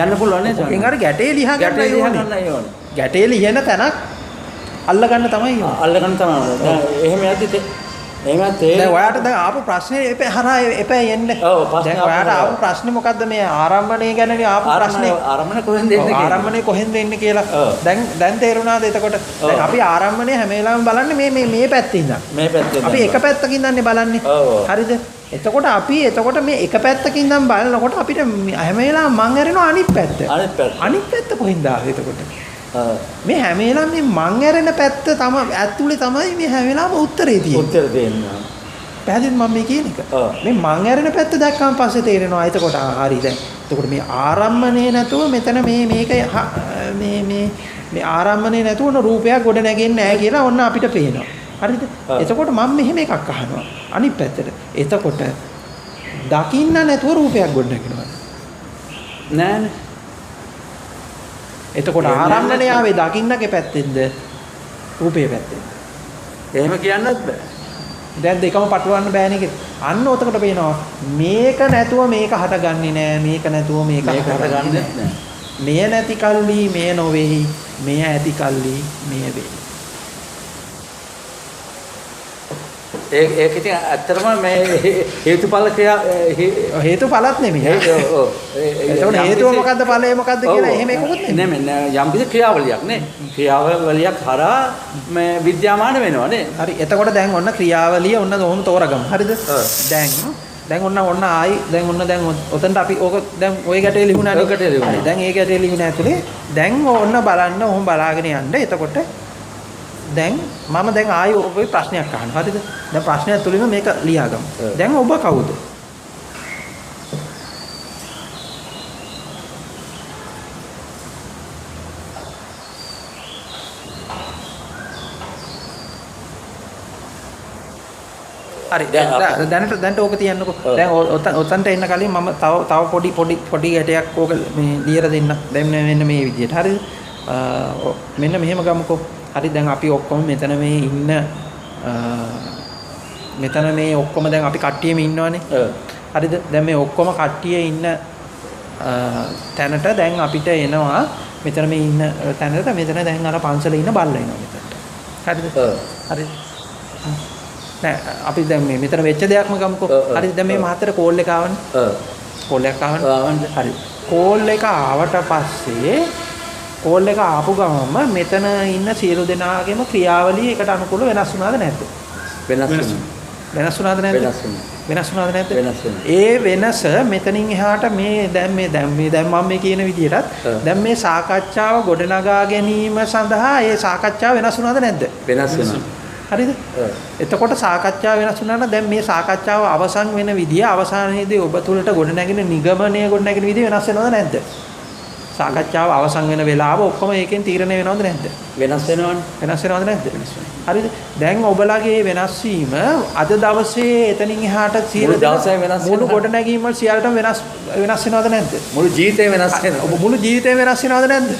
යන්න පුළුවන් නේද? ඒකෙන් අර ගැටේ ලියා ගන්න ඕනේ. ගැටේ ලියන තැනක් අල්ල ගන්න තමයි ඕනේ. අල්ල ගන්න තමයි. දැන් එහෙම යද්දි එහෙම දැන් ඔයාට දැන් ආපු ප්‍රශ්නේ හරහා එපා යන්නේ. ඔව් ප්‍රශ්නේ දැන් ඔයාට ආපු ප්‍රශ්නේ මොකද්ද මේ ආරම්භණය ගැනනේ ආපු ප්‍රශ්නේ. ආරම්භණය කොහෙන්ද එන්නේ කියලා. ආරම්භණය කොහෙන්ද එන්නේ කියලා. දැන් තේරුණාද එතකොට? දැන් අපි ආරම්භණය හැම වෙලාවෙම බලන්නේ මේ පැත්තේ ඉඳන්. මේ පැත්තේ. අපි එක පැත්තකින් ඉඳන්නේ බලන්නේ. හරිද? එතකොට මේ එක පැත්තකින් ඉඳන් බලනකොට අපිට හැම වෙලාවෙම මං ඇරෙනවා අනිත් පැත්ත. අනිත් පැත්ත කොහෙන්ද ආවේ එතකොට? මේ හැම වෙලාවෙම මේ මං ඇරෙන පැත්ත තමයි ඇතුලේ තමයි මේ හැම වෙලාවෙම උත්තරේ තියෙන්නේ. උත්තර දෙන්න. පැහැදිලිද මම මේ කියන එක? මේ මං ඇරෙන පැත්ත දැක්කම පස්සේ තේරෙනවා. එතකොට හරි දැන්. එතකොට මේ ආරම්මණය නැතුව මෙතන මේක මේ ආරම්මණය නැතුව රූපයක් ගොඩ නැගෙන්නේ නැහැ කියලා ඔන්න අපිට පේනවා. හරිද? එතකොට මම මෙහෙම එකක් අහනවා. අනිත් පැත්තට. එතකොට දකින්න නැතුව රූපයක් ගොඩ නැගෙනවා. නෑනේ. එතකොට ආරම්මණය ආවේ දකින්නගේ පැත්තෙන්ද රූපේ පැත්තෙන්ද? එහෙම කියන්නත් බෑ. දැන් දෙකම පටලවන්න බෑනේ කියලා. අන්න ඔතකොට පේනවා මේක නැතුව මේක හටගන්නේ නෑ. මේක නැතුව මේක හටගන්නේ නෑ. මෙය නැති කල්ලි මෙය නොවේයි. මෙය ඇති කල්ලි මෙය වේ. ඒක ඉතින් ඇත්තටම මේ හේතුඵල ක්‍රියා හේතුඵලත් නෙමෙයි. එතකොට හේතුව මොකද්ද ඵලය මොකද්ද කියලා එහෙම එකකුත් නෙමෙයි. යම් කිසි ක්‍රියාවලියක් නේ. ක්‍රියාවලියක් හරහා මේ විද්‍යාමාන වෙනවා නේ. හරි. එතකොට දැන් ඔන්න ක්‍රියාවලිය ඔන්න ඔහොම තෝරගමු. හරිද? දැන් ඔන්න ආයි දැන් ඔතනට අපි ඕක දැන් ওই ගැටේ ලිහුණානේ. ඔය ගැටේ ලිහුණා. දැන් ඒ ගැටේ ලිහුණ ඇතුලේ දැන් ඔන්න බලන්න ඔහොම බලාගෙන යන්න. එතකොට දැන් මම දැන් ආයි ඔබේ ප්‍රශ්නයක් අහනවා. හරිද? දැන් ප්‍රශ්නය තුලින්ම මේක ලියාගමු. දැන් ඔබ කවුද? හරි දැනට ඕක තියන්නකෝ. දැන් ඔතනට එන්න කලින් මම තව පොඩි ගැටයක් ඕක මේ ලියලා දෙන්න. දැන් මෙන්න මේ විදිහට. හරිද? මෙන්න මෙහෙම ගමුකෝ. හරි දැන් අපි ඔක්කොම මෙතන මේ ඉන්න මෙතන මේ ඔක්කොම දැන් අපි කට්ටියම ඉන්නවනේ. හරිද? දැන් මේ ඔක්කොම කට්ටිය ඉන්න තැනට දැන් අපිට එනවා මෙතන මේ ඉන්න තැනට මෙතන දැන් අර පන්සලේ ඉන්න බල්ලා එනවා මෙතනට. හරිද? හරිද? නෑ අපි දැන් මේ මෙතන වෙච්ච දෙයක්ම ගමුකෝ. හරිද? දැන් මේ මහත්තයට කෝල් එක ආවනේ. කෝල් එකක් ආවනේ. හරි. කෝල් එක ආවට පස්සේ කෝල් එක ආපු ගමම මෙතන ඉන්න සියලු දෙනාගේම ක්‍රියාවලිය එකට අනුකූලව වෙනස් වුණාද නැද්ද? වෙනස් වුණාද නැද්ද? වෙනස් වුණාද නැද්ද? ඒ වෙනස මෙතනින් එහාට මේ දැන් මම මේ කියන විදිහටත් දැන් මේ සාකච්ඡාව ගොඩනගා ගැනීම සඳහා ඒ සාකච්ඡාව වෙනස් වුණාද නැද්ද? වෙනස් වෙනවා. හරිද? එතකොට සාකච්ඡාව වෙනස් වුණා නම් දැන් මේ සාකච්ඡාව අවසන් වෙන විදිය අවසානයේදී ඔබ තුලට ගොඩනැගෙන නිගමනය ගොඩනැගෙන විදිය වෙනස් වෙනවද නැද්ද? සාකච්ඡාව අවසන් වෙන වෙලාව ඔක්කොම ඒකෙන් තීරණය වෙනවද නැද්ද? වෙනස් වෙනවනේ. වෙනස් වෙනවද නැද්ද? හරිද? දැන් ඔබලාගේ වෙනස් වීම අද දවසේ එතනින් එහාට මුළු ගොඩනැගීම සියල්ලටම වෙනස් වෙනවද නැද්ද? මුළු ජීවිතේ වෙනස් වෙනවා. ඔබ මුළු ජීවිතේ වෙනස් වෙනවද නැද්ද?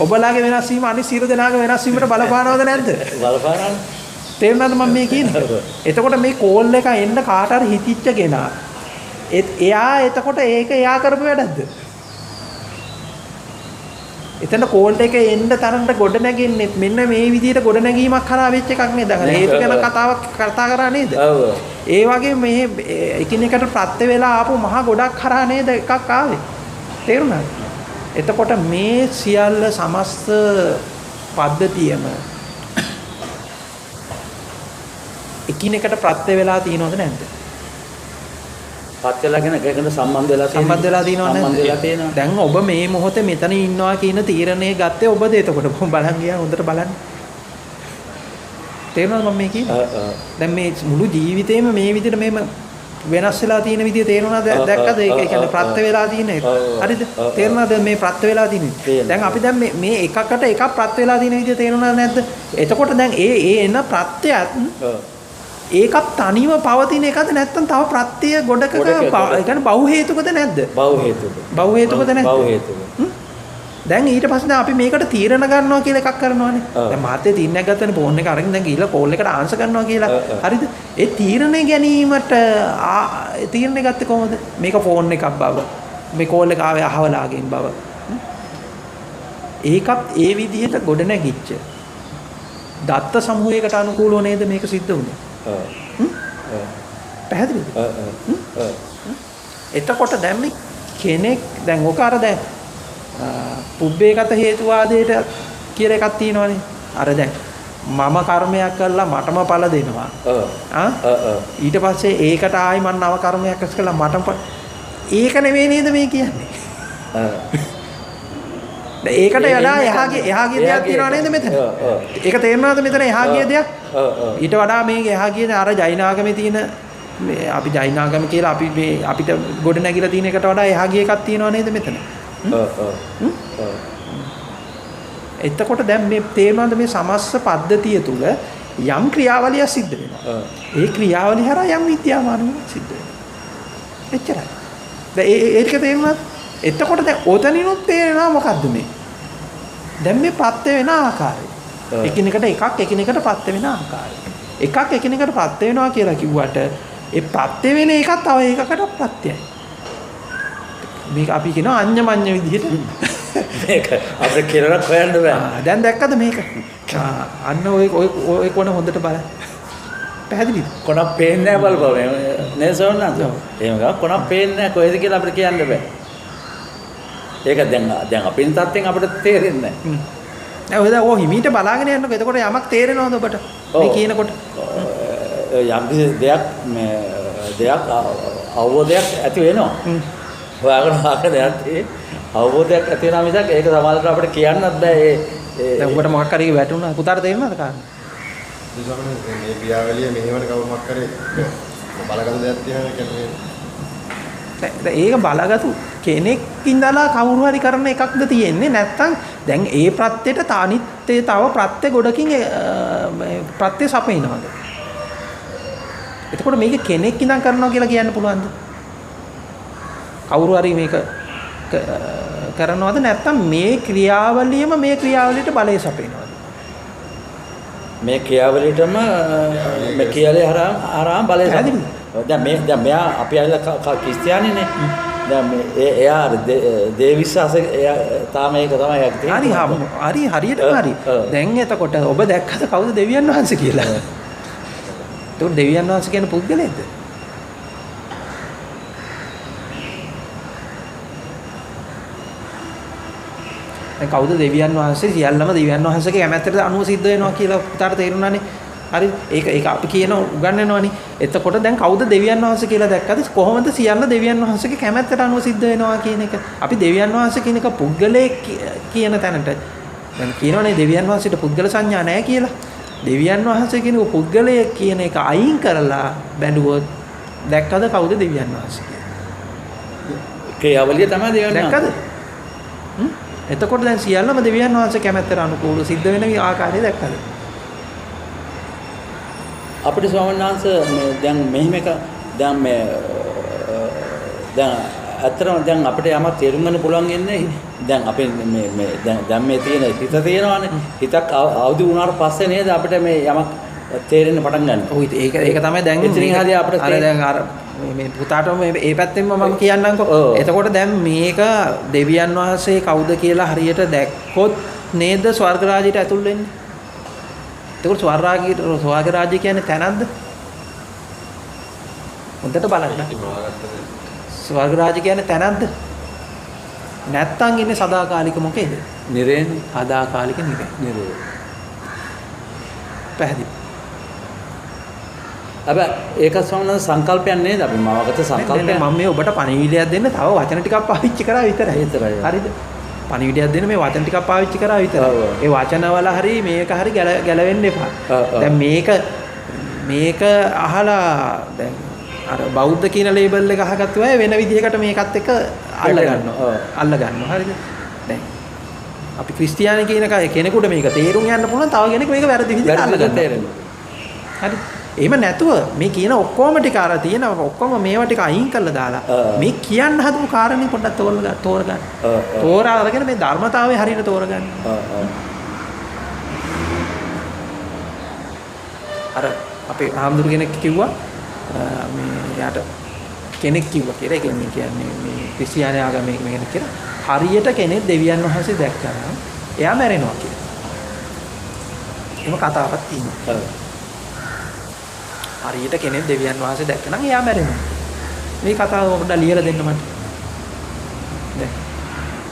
ඔබලාගේ වෙනස් වීම අනිත් සියලු දෙනාගේ වෙනස් වීමට බලපානවද නැද්ද? බලපානවා. තේරුණාද මම මේ කියන්නේ? එතකොට මේ කෝල් එක එන්න කාට හරි හිතිච්ච කෙනා එයා එතකොට ඒක එයා කරපු වැඩක්ද? එතන කෝල් එක එන්න තරමට ගොඩ නැගෙන්නේ මෙන්න මේ විදිහට ගොඩ නැගීමක් කරා වෙච්ච එකක් නේද? හේතු ගැන කතා කරා නේද? ඒ වගේ මේ එකිනෙකට ප්‍රත්‍ය වෙලා ආපු මහා ගොඩක් කරා නේද එකක් ආවේ? තේරුණාද? එතකොට මේ සියල්ල සමස්ත පද්ධතියම එකිනෙකට ප්‍රත්‍ය වෙලා තියෙනවද නැද්ද? ප්‍රත්‍ය වෙලාගෙන එකකට සම්බන්ධ වෙලා තියෙනවද? දැන් ඔබ මේ මොහොතේ මෙතන ඉන්නවා කියන තීරණය ගත්තේ ඔබද? එතකොට බලන් ගියා හොඳට බලන්න. තේරෙනවද මම මේ කියන්නේ? දැන් මේ මුළු ජීවිතේම මේ විදිහට මේම වෙනස් වෙලා තියෙන විදිය තේරුණාද? දැක්කද? ඒ කියන්නේ ප්‍රත්‍ය වෙලා තියෙන එක. හරිද? තේරුණාද මේ ප්‍රත්‍ය වෙලා තියෙන්නේ? දැන් අපි දැන් මේ එකකට එකක් ප්‍රත්‍ය වෙලා තියෙන විදිය තේරුණාද නැද්ද? එතකොට දැන් ඒ එන ප්‍රත්‍යයත් ඒකත් තනියම පවතින එකද නැත්නම් තව ප්‍රත්‍ය ගොඩකක ඒ කියන්නේ බහු හේතුකද නැද්ද? බහු හේතුකද නැද්ද? දැන් ඊට පස්සේ දැන් අපි මේකට තීරණ ගන්නවා කියලා එකක් කරනවානේ. දැන් මාතේ තීරණයක් ගත්තනේ ෆෝන් එක අරගෙන දැන් ගිහලා කෝල් එකට ආන්සර් කරනවා කියලා. හරිද? ඒ තීරණය ගැනීමට තීරණය ගත්තේ කොහොමද? මේක ෆෝන් එකක් බව. මේ කෝල් එක ආවේ අහවලාගෙන් බව. ඒකත් ඒ විදිහට ගොඩ නැගිච්ච දත්ත සමූහයකට අනුකූලව නේද මේක සිද්ධ වුනේ? පැහැදිලිද? එතකොට දැන් මේ කෙනෙක් දැන් ඔක අර දැන් පුබ්බේගත හේතුවාදයට කියලා එකක් තියෙනවනේ. අර දැන් මම කර්මයක් කළා මටම ඵල දෙනවා. ඊට පස්සේ ඒකට ආයි මම නව කර්මයක් රැස් කළා මටම ඒක නෙවෙයි නේද මේ කියන්නේ? ඒකට වඩා එහා ගිය දෙයක් තියනවා නේද මෙතන? ඒක තේරෙනවද මෙතන එහා ගිය දෙයක්? ඊට වඩා මේක එහා ගිය අර ජෛනාගමේ තියෙන මේ අපි ජෛනාගම කියලා අපි මේ අපිට ගොඩ නැගිලා තියෙන එකට වඩා එහා ගිය එකක් තියනවා නේද මෙතන? එතකොට දැන් මේ තේරෙනවද මේ සමස්ත පද්ධතිය තුල යම් ක්‍රියාවලියක් සිද්ධ වෙනවා. ඒ ක්‍රියාවලිය හරහා යම් විද්‍යාමානයක් සිද්ධ වෙනවා. එච්චරයි. දැන් ඒක තේරුණාද? එතකොට දැන් ඔතනිනුත් තේරෙනවා මොකද්ද මේ? දැන් මේ ප්‍රත්‍ය වෙන ආකාරය. එකිනෙකට එකක් එකිනෙකට ප්‍රත්‍ය වෙන ආකාරය. එකක් එකිනෙකට ප්‍රත්‍ය වෙනවා කියලා කිව්වට ඒ ප්‍රත්‍ය වෙන එකක් තව එකකට ප්‍රත්‍යයයි. මේක අපි කියනවා අඤ්ඤමඤ්ඤ විදිහට මේක අපිට කියලා හොයන්න බෑ. දැන් දැක්කද මේක? අන්න ඔය කොන හොඳට බලන්න. පැහැදිලිද? කොනක් පේන්නේ නැහැ බලපන්. නේ සෝනන්ද? එහෙම ගා කොනක් පේන්නේ නැහැ කොහෙද කියලා අපිට කියන්න බෑ. ඒක දැන් අපින් තත්ත්වෙන් අපිට තේරෙන්නේ නැහැ. නෑ ඔය හිමීට බලාගෙන යන්නකො. එතකොට යමක් තේරෙනවද ඔබට? මේ කියනකොට යම් දෙයක් අවබෝධයක් ඇති වෙනවා. හොයාගෙන දෙයක් අවබෝධයක් ඇති වෙනා මිසක් ඒක සමාජයට අපිට කියන්නත් බෑ. දැන් ඔබට මොකක් හරි වැටුණා පුතාට තේරෙනවද කාරණා? මේ ක්‍රියාවලිය මෙහෙමන කවුරුමක් කරේ බලගත් දෙයක් තියෙනවා කියන්නේ. ඒක බලගතු කෙනෙක් ඉඳලා කවුරු හරි කරන එකක්ද තියෙන්නේ නැත්නම් දැන් ඒ ප්‍රත්‍යෙට තනිත්තේ තව ප්‍රත්‍ය ගොඩකින් ප්‍රත්‍ය සපේනවද? එතකොට මේක කෙනෙක් ඉඳන් කරනවා කියලා කියන්න පුළුවන්ද? කවුරු හරි මේක කරනවද නැත්නම් මේ ක්‍රියාවලියම මේ ක්‍රියාවලියට බලය සපේනවද? මේ ක්‍රියාවලියටම මේ ක්‍රියාවලිය හරහා බලය සපේනවා. දැන් මෙයා අපි ඇවිල්ලා ක්‍රිස්තියානිනේ. දැන් එයා දේව විශ්වාසය තාම ඒක තමයි යක් තියෙන්නේ. හරියටම හරි. දැන් එතකොට ඔබ දැක්කද කවුද දෙවියන් වහන්සේ කියලා? එතකොට දෙවියන් වහන්සේ කියන පුද්ගලයෙක්ද? දැන් කවුද දෙවියන් වහන්සේ? සියල්ලම දෙවියන් වහන්සේගේ කැමැත්තට අනුව සිද්ධ වෙනවා කියලා පුතාට තේරුණානේ. හරි ඒක අපි කියන උගන්වනවානේ. එතකොට දැන් කවුද දෙවියන් වහන්සේ කියලා දැක්කද? කොහොමද සියල්ල දෙවියන් වහන්සේගේ කැමැත්තට අනුව සිද්ධ වෙනවා කියන එක. අපි දෙවියන් වහන්සේ කියන එක පුද්ගලයෙක් කියන තැනට දැන් කියනවනේ දෙවියන් වහන්සේට පුද්ගල සංඥා නැහැ කියලා. දෙවියන් වහන්සේ කියන පුද්ගලයෙක් කියන එක අයින් කරලා බැලුවොත් දැක්කද කවුද දෙවියන් වහන්සේ කියන්නේ? ක්‍රියාවලිය තමයි දෙවියන් වහන්සේ. දැක්කද? එතකොට දැන් සියල්ලම දෙවියන් වහන්සේ කැමැත්තට අනුකූලව සිද්ධ වෙන ආකාරය දැක්කද? අපිට ස්වාමීන් වහන්සේ මේ දැන් මෙහිම එක දැන් මේ දැන් අතරම දැන් අපිට යමක් තේරුම් ගන්න පුළුවන් ඉන්නේ දැන් අපේ මේ දැන් මේ තියෙන හිත තියෙනවානේ හිතක් අවදි වුණාට පස්සේ නේද අපිට මේ යමක් තේරෙන්න පටන් ගන්න. ඔව් ඒක තමයි දැන් ඉතින් හරිය අපිට අර දැන් අර මේ පුතාට මේ පැත්තෙන්ම මම කියන්නම්කෝ. එතකොට දැන් මේක දෙවියන් වහන්සේ කවුද කියලා හරියට දැක්කොත් නේද ස්වර්ග රාජ්‍යයට ඇතුල් වෙන්නේ? එතකොට ස්වර්ග රාජ්‍ය කියන්නේ තැනක්ද? හොඳට බලන්න. ස්වර්ග රාජ්‍ය කියන්නේ තැනක්ද? නැත්තම් ඉන්නේ සදාකාලික මොකේද? නිරේන. සදාකාලික නිරේ. පැහැදිලි. ඒක සම්බන්ධ සංකල්පයක් නේද අපි මාවගත සංකල්පයක්. මම මේ ඔබට පණිවිඩයක් දෙන්න තව වචන ටිකක් පාවිච්චි කරා විතරයි. හරිද? පණිවිඩයක් දෙන්න මේ වචන ටිකක් පාවිච්චි කරා විතරයි. ඒ වචනවල හරි මේක හරි ගැලවෙන්න එපා. දැන් මේක අහලා දැන් අර බෞද්ධ කියන ලේබල් එක අහගත්තු අය වෙන විදිහකට මේකත් එක්ක අල්ල ගන්නවා. හරිද? දැන් අපි ක්‍රිස්තියානි කියන කෙනෙකුට මේක තේරුම් යන්න පුළුවන් තව කෙනෙක් මේක වැරදි විදිහට අල්ල ගන්නවා. හරි? එහෙම නැතුව මේ කියන ඔක්කොම ටික අර තියෙන ඔක්කොම මේවා ටික අයින් කරලා දාලා මේ කියන්න හදපු කාරණේ පොඩ්ඩක් තෝරගන්න. තෝරාගෙන මේ ධර්මතාවය හරියට තෝරගන්න. අර අපේ ආම්දුරු කෙනෙක් කිව්වා මේ යාට කෙනෙක් කිව්වා කියලා. ඒ කියන්නේ මේ ක්‍රිස්තියානි ආගමේ කෙනෙක් කියලා. හරියට කෙනෙක් දෙවියන් වහන්සේ දැක්කම එයා මැරෙනවා කියලා. එහෙම කතාවක් තියෙනවා. හරියට කෙනෙක් දෙවියන් වහන්සේ දැක්කනම් එයා මැරෙනවා. මේ කතාව පොඩ්ඩක් ලියලා දෙන්න මට. දැන්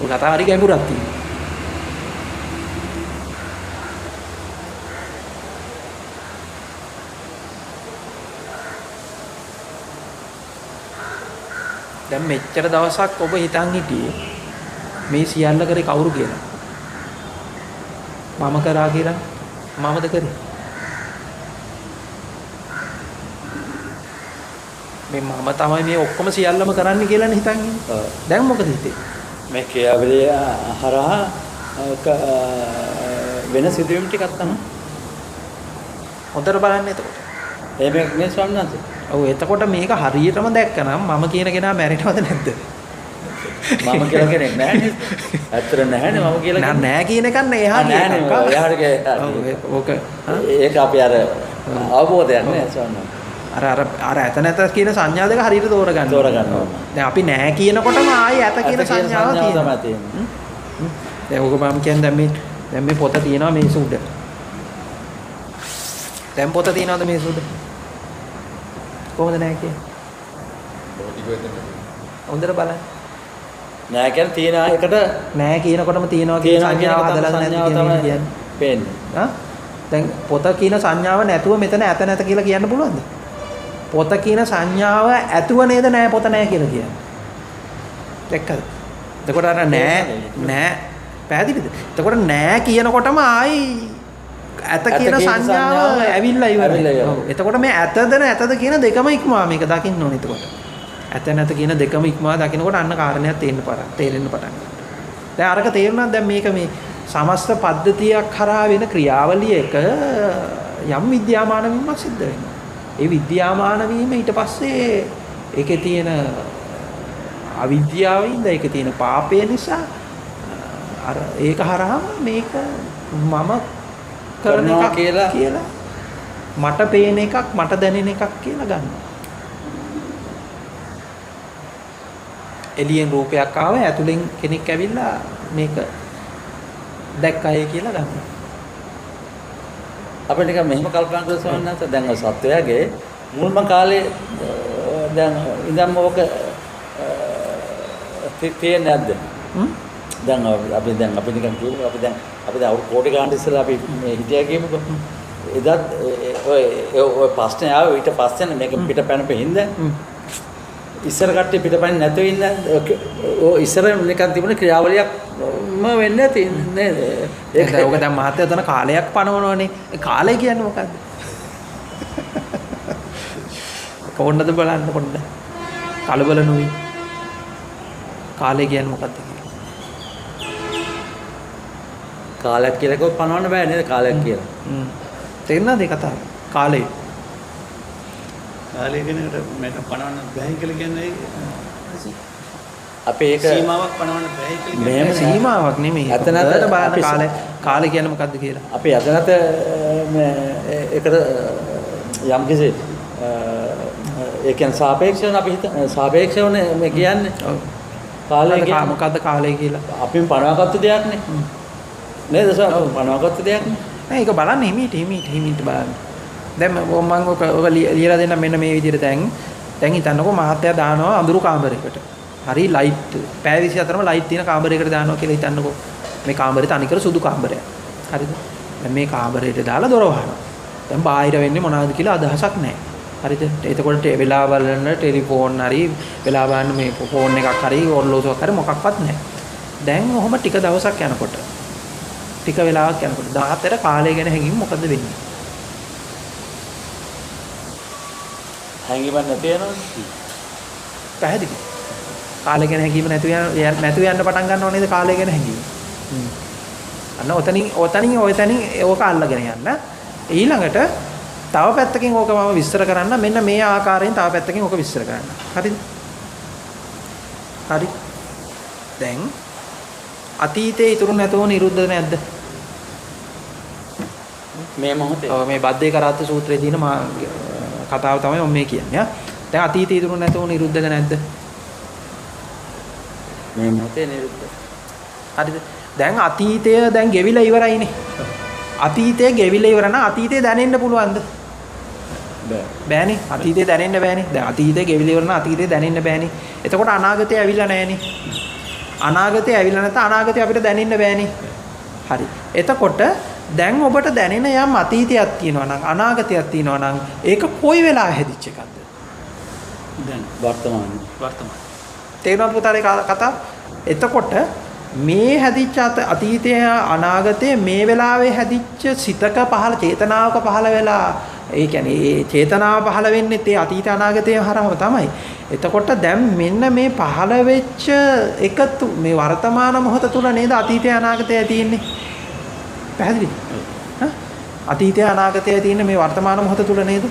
ඔය කතාව හරි ගැඹුරක් තියෙනවා. දැන් මෙච්චර දවසක් ඔබ හිතන් හිටියේ මේ සියල්ල කරේ කවුරු කියලා? මම කරා කියලා මමද කරේ? මේ මම තමයි මේ ඔක්කොම සියල්ලම කරන්න කියලානේ හිතන් ඉන්නේ. දැන් මොකද හිතේ? මේ ක්‍රියාවලිය හරහා වෙන සිදුවීම් ටිකක් තමයි. හොඳට බලන්න එතකොට. එහෙම මේ ස්වාමීන් වහන්සේ. ඔව් එතකොට මේක හරියටම දැක්කනම් මම කියන කෙනා මැරෙනවද නැද්ද? මම කියලා කෙනෙක් නැහැ නේද? ඇත්තට නැහැනේ මම කියලා නෑ කියන එකක් නේ එහා කියන එක. එහාට ඕක ඒක අපි අර අවබෝධයක් නේ ස්වාමීන් වහන්සේ. අර ඇත නැත කියන සංඥා දෙක හරියට තෝරගන්න ඕන. දැන් අපි නෑ කියනකොටම ආයි ඇත කියන සංඥාව තියෙනවා. දැන් ඕක මම කියන්නේ දැන් මේ පොත තියෙනවා මේ සුඩ. දැන් පොත තියෙනවද මේ සුඩ? කොහොමද නෑ කියන්නේ? හොඳට බලන්න. නෑ කියන්නේ තියෙන එකට නෑ කියනකොටම තියෙනවා කියන සංඥාව හදලා නැද්ද කියන්නේ පේන්නේ. දැන් පොත කියන සංඥාව නැතුව මෙතන ඇත නැත කියලා කියන්න පුළුවන්ද? පොත කියන සංඥාව ඇතුව නේද නෑ පොත නෑ කියලා කියන්නේ. දැක්කද? එතකොට අර නෑ පැහැදිලිද? එතකොට නෑ කියනකොටම ආයි ඇත කියන සංඥාව ඇවිල්ලා ඉවරයි. ඔව්. එතකොට මේ ඇතද නැතද කියන දෙකම ඉක්මවා මේක දකින්න ඕනේ එතකොට. ඇත නැත කියන දෙකම ඉක්මවා දකින්නකොට අන්න කාරණයක් තේරෙන්න පටන් ගන්නවා. දැන් අරක තේරුණා දැන් මේක මේ සමස්ත පද්ධතියක් කරා වෙන ක්‍රියාවලියක යම් විද්‍යාමාන වීමක් සිද්ධ වෙනවා. ඒ විද්‍යාමාන වීම ඊට පස්සේ ඒකේ තියෙන අවිද්‍යාවින්ද ඒකේ තියෙන පාපය නිසා අර ඒක හරහාම මේක මම කරන එක කියලා මට පේන එකක් මට දැනෙන එකක් කියලා ගන්නවා. එළියෙන් රූපයක් ආව ඇතුලෙන් කෙනෙක් ඇවිල්ලා මේක දැක්කයි කියලා ගන්නවා. අපිට නිකන් මෙහෙම කල්පනා කරලා ස්වාමීන් වහන්සේ දැන් ඔය සත්වයාගේ මුල්ම කාලේ දැන් ඉඳන්ම ඔක තියෙන්නේ නැද්ද? දැන් අපි නිකන් කියමු අපි දැන් අවුරුදු කෝටි ගානක් ඉස්සෙල්ලා අපි මේ හිටියා කියමුකෝ. එදත් ඔය ප්‍රශ්නේ ආවේ ඊට පස්සේ මේක පිට පැනපෙ හින්දා ඉස්සර කට්ටිය පිටපයින් නැතුව ඉන්න ඔය ඉස්සර නිකන් තිබුණ ක්‍රියාවලියක්ම වෙන්නේ නැති නේද? ඒක දැන් මහත්තයා තන කාලයක් පනවනවනේ. ඒ කාලය කියන්නේ මොකද්ද? කොහොමද බලන්න පොඩ්ඩ. කලබල නොවි. කාලය කියන්නේ මොකද්ද කියලා. කාලයක් කියලා කිව්වොත් පනවන්න බෑ නේද කාලයක් කියලා. තේරුණාද ඒ කතාව? කාලය. කාලය කෙනෙකුට මේක පනවන්න බැහැ කියලා කියන්නේ අපි ඒක සීමාවක් පනවන්න බැහැ කියලා මෙහෙම සීමාවක් නෙමෙයි. අතනත බලන්න කාලය කියන්නේ මොකද්ද කියලා. අපි අතනත ඒකට යම් කිසි ඒ කියන්නේ සාපේක්ෂව අපි සාපේක්ෂවනේ මේ කියන්නේ. ඔව්. කාලය කියන්නේ මොකද්ද කාලය කියලා? අපිම පනවාගත්තු දෙයක් නේ. නේද සර්? පනවාගත්තු දෙයක් නේ. නෑ ඒක බලන්න හිමීට බලන්න. දැන් මම ඔක ලියලා දෙන්න මෙන්න මේ විදිහට දැන් හිතන්නකෝ මහත්තයා දානවා අඳුරු කාමරයකට. හරි ලයිට් පැය 24ම ලයිට් තියෙන කාමරයකට දානවා කියලා හිතන්නකෝ. මේ කාමරේ තනිකර සුදු කාමරයක්. හරිද? දැන් මේ කාමරේට දාලා දොර වහනවා. දැන් බාහිර වෙන්නේ මොනවද කියලා අදහසක් නැහැ. හරිද? එතකොට වෙලා බලන්න ටෙලිෆෝන් හරි වෙලා බලන්න මේ ෆෝන් එකක් හරි ඔර්ලෝසුවක් හරි මොකක්වත් නැහැ. දැන් ඔහොම ටික දවසක් යනකොට ටික වෙලාවක් යනකොට 14 කාලය ගැන හැඟීම මොකද වෙන්නේ? හැඟීමක් නැති වෙනවද? පැහැදිලි. කාලය ගැන හැඟීම නැතු යන්න පටන් ගන්නව නේද කාලය ගැන හැඟීම. අන්න ඔතනින් ඕක අල්ලගෙන යන්න. ඊළඟට තව පැත්තකින් ඕක මම විස්තර කරන්න මෙන්න මේ ආකාරයෙන් තව පැත්තකින් ඕක විස්තර කරන්න. හරිද? හරි. දැන් අතීතේ ඉතුරු නැතෝ නිරුද්ධ නැද්ද? මේ මොහොතේ. ඔව් මේ බද්දේ කරාත්ත සූත්‍රයේ තියෙන කතාව තමයි මම මේ කියන්නේ. දැන් අතීතේ ඉතුරු නැතෝ නිරුද්ධද නැද්ද? මේ මොහොතේ නිරුද්ධ. හරිද? දැන් අතීතය දැන් ගෙවිලා ඉවරයිනේ. අතීතය ගෙවිලා ඉවර නම් අතීතේ දැනෙන්න පුළුවන්ද? බෑනේ. අතීතේ දැනෙන්න බෑනේ. දැන් අතීතේ ගෙවිලා ඉවර නම් අතීතේ දැනෙන්න බෑනේ. එතකොට අනාගතේ ඇවිල්ලා නැහැනේ. අනාගතේ ඇවිල්ලා නැත්නම් අනාගතේ අපිට දැනෙන්න බෑනේ. හරි. එතකොට දැන් ඔබට දැනෙන යම් අතීතයක් තියෙනවා නම් අනාගතයක් තියෙනවා නම් ඒක කොයි වෙලාවෙ හැදිච්ච එකක්ද? දැන් වර්තමාන. තේරුණාද පුතාලේ කතාව? එතකොට මේ හැදිච්ච අතීතය අනාගතය මේ වෙලාවේ හැදිච්ච සිතක පහළ චේතනාවක පහළ වෙලා ඒ කියන්නේ ඒ චේතනාව පහළ වෙන්නේ ඒ අතීත අනාගතය හරහාම තමයි. එතකොට දැන් මෙන්න මේ පහළ වෙච්ච එකතු මේ වර්තමාන මොහොත තුල නේද අතීතය අනාගතය තියෙන්නේ. පැහැදිලිද? අතීතය අනාගතය තියෙන්නේ මේ වර්තමාන මොහොත තුල නේද?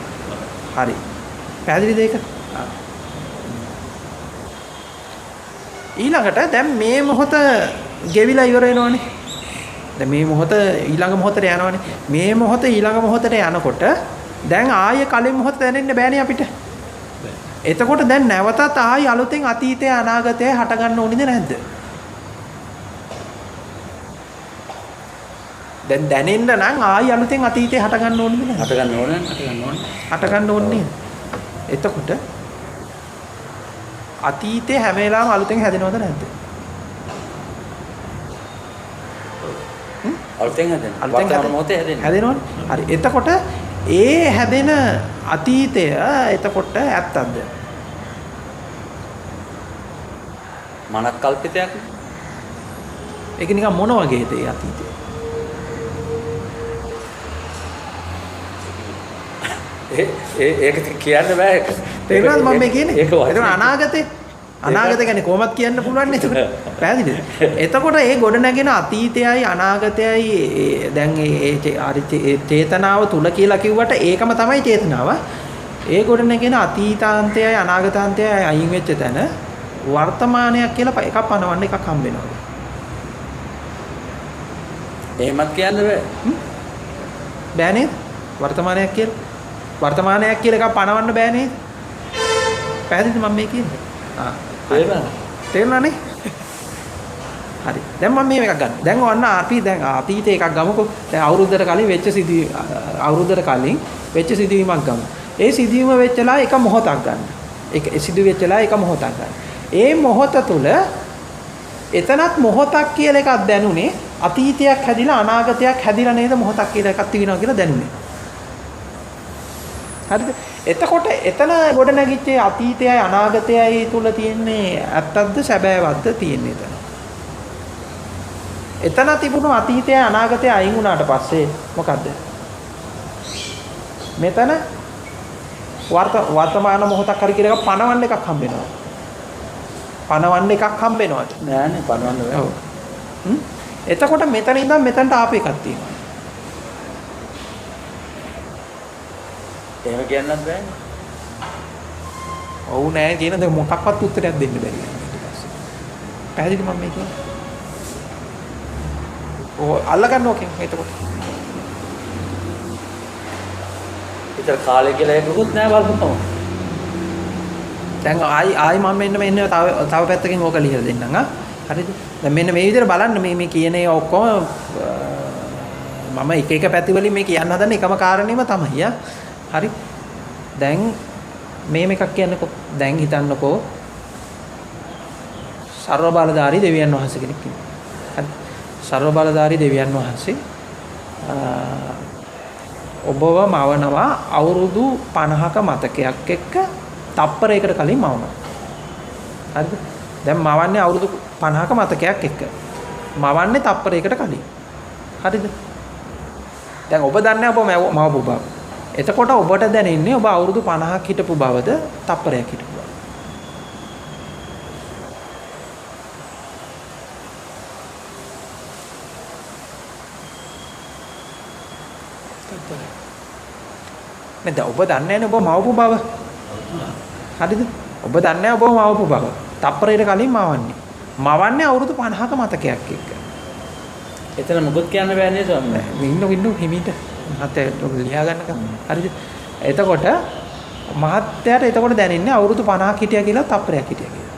හරි. පැහැදිලිද ඒක? ඊළඟට දැන් මේ මොහොත ගෙවිලා ඉවර වෙනවනේ. දැන් මේ මොහොත ඊළඟ මොහොතට යනවනේ. මේ මොහොත ඊළඟ මොහොතට යනකොට දැන් ආයෙ කලින් මොහොත දැනෙන්න බෑනේ අපිට. එතකොට දැන් නැවතත් ආයෙ අලුතෙන් අතීතය අනාගතය හට ගන්න ඕනේද නැද්ද? දැන් දැනෙන්න නම් ආයෙ අලුතෙන් අතීතය හට ගන්න ඕනේද නැද්ද? හට ගන්න ඕනේ. හට ගන්න ඕනේ. එතකොට අතීතේ හැම වෙලාවෙම අලුතෙන් හැදෙනවද නැද්ද? අලුතෙන් වර්තමාන මොහොතේ හැදෙනවනේ. හරි. එතකොට ඒ හැදෙන අතීතය එතකොට ඇත්තක්ද? මනක් කල්පිතයක්. ඒක නිකන් මොන වගේද ඒ අතීතය? ඒක කියන්න බෑ. තේරුණාද මම මේ කියන්නේ? ඒක අනාගතේ අනාගත කියන්නේ කොහොමද කියන්න පුළුවන් නේද? පැහැදිලිද? එතකොට ඒ ගොඩ නැගෙන අතීතයයි අනාගතයයි දැන් ඒ චේතනාව තුල කියලා කිව්වට ඒකම තමයි චේතනාව. ඒ ගොඩ නැගෙන අතීතාන්තයයි අනාගතාන්තයයි අයින් වෙච්ච තැන වර්තමානයක් කියලා එකක් පනවන්න එකක් හම්බ වෙනවා. එහෙමත් කියන්න බෑ. බෑ නේද? වර්තමානයක් කියලා එකක් පනවන්න බෑ නේද? පැහැදිලිද මම මේ කියන්නේ? තේරුණානේ? හරි. දැන් මම මේක ගන්න. දැන් ඔන්න අපි දැන් අතීතේ එකක් ගමුකෝ. දැන් අවුරුද්දකට කලින් වෙච්ච සිදුවීමක් ගමු. ඒ සිදුවීම වෙච්චලා එක මොහොතක් ගන්න. ඒක සිදු වෙච්චලා එක මොහොතක් ගන්න. ඒ මොහොත තුල එතනත් මොහොතක් කියලා එකක් දැනුනේ අතීතයක් හැදිලා අනාගතයක් හැදිලා නේද මොහොතක් කියලා එකක් තියෙනවා කියලා දැනුනේ. හරිද? එතකොට එතන ගොඩ නැගිච්ච අතීතයයි අනාගතයයි තුල තියෙන්නේ ඇත්තක්ද සැබෑවක්ද තියෙන්නේ එතන. එතන තිබුණු අතීතයයි අනාගතයයි අයින් වුණාට පස්සේ මොකද්ද? මෙතන වර්තමාන මොහොතක් හරි කියලා එකක් පනවන්න එකක් හම්බ වෙනවා. පනවන්න එකක් හම්බ වෙනවද? නෑනේ පනවන්න බෑ. ඔව්. එතකොට මෙතන ඉඳන් මෙතනට ආපු එකක් තියෙනවා. එහෙම කියන්නත් බෑනේ. ඔව් නෑ කියන දේ මොකක්වත් උත්තරයක් දෙන්න බැරි ඊට පස්සේ. පැහැදිලි මම මේ කියන්නේ. ඔය අල්ලගන්න ඕකෙන් එතකොට. ඒතර කාලය කියලා එකකුත් නෑ බලපං. දැන් ආයි මම මෙන්න තව පැත්තකින් ඕක ලියලා දෙන්නම් ආ. හරිද? දැන් මෙන්න මේ විදිහට බලන්න මේ කියන ඒ ඔක්කොම මම එක පැති වලින් මේ කියන්න හදන එකම කාරණේම තමයි ආ. හරි. දැන් මේක කියන්නකෝ. දැන් හිතන්නකෝ සර්ව බලධාරී දෙවියන් වහන්සේ කෙනෙක් ඉන්නවා. හරි. සර්ව බලධාරී දෙවියන් වහන්සේ ඔබව මවනවා අවුරුදු 50ක මතකයක් එක්ක තප්පරයකට කලින් මවනවා. හරිද? දැන් මවන්නේ අවුරුදු 50ක මතකයක් එක්ක. මවන්නේ තප්පරයකට කලින්. හරිද? දැන් ඔබ දන්නේ ඔබ මවපු බව. එතකොට ඔබට දැනෙන්නේ ඔබ අවුරුදු 50ක් හිටපු බවද තප්පරයක් හිටපු බව. නේද? ඔබ දන්නේ නැහැ ඔබ මවපු බව. හරිද? ඔබ දන්නේ නැහැ ඔබ මවපු බව. තප්පරයකට කලින් මවන්නේ. මවන්නේ අවුරුදු 50ක මතකයක් එක්ක. එතන මොකද කියන්න බෑ නේද ස්වාමීනි? ඉන්න හිමීට මහත්තයා ලියා ගන්නකම්. හරිද? එතකොට මහත්තයාට එතකොට දැනෙන්නේ අවුරුදු 50ක් හිටියා කියලා තප්පරයක් හිටියා කියලා.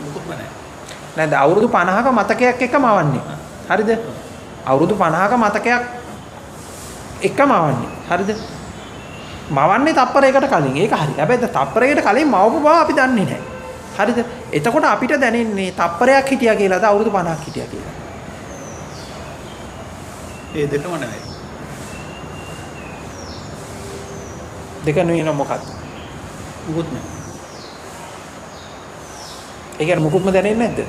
මොකක්ද නැහැ. නේද? අවුරුදු 50ක මතකයක් එක්ක මවන්නේ. හරිද? අවුරුදු 50ක මතකයක් එක්ක මවන්නේ. හරිද? මවන්නේ තප්පරයකට කලින්. ඒක හරි. හැබැයි තප්පරයකට කලින් මවපු බව අපි දන්නේ නැහැ. හරිද? එතකොට අපිට දැනෙන්නේ තප්පරයක් හිටියා කියලාද අවුරුදු 50ක් හිටියා කියලා. ඒ දෙකම නෙවෙයි. දෙක නෙවෙයි මොකක්ද? මුකුත් නෑ. ඒ කියන්නේ මොකුත්ම දැනෙන්නේ නැද්ද?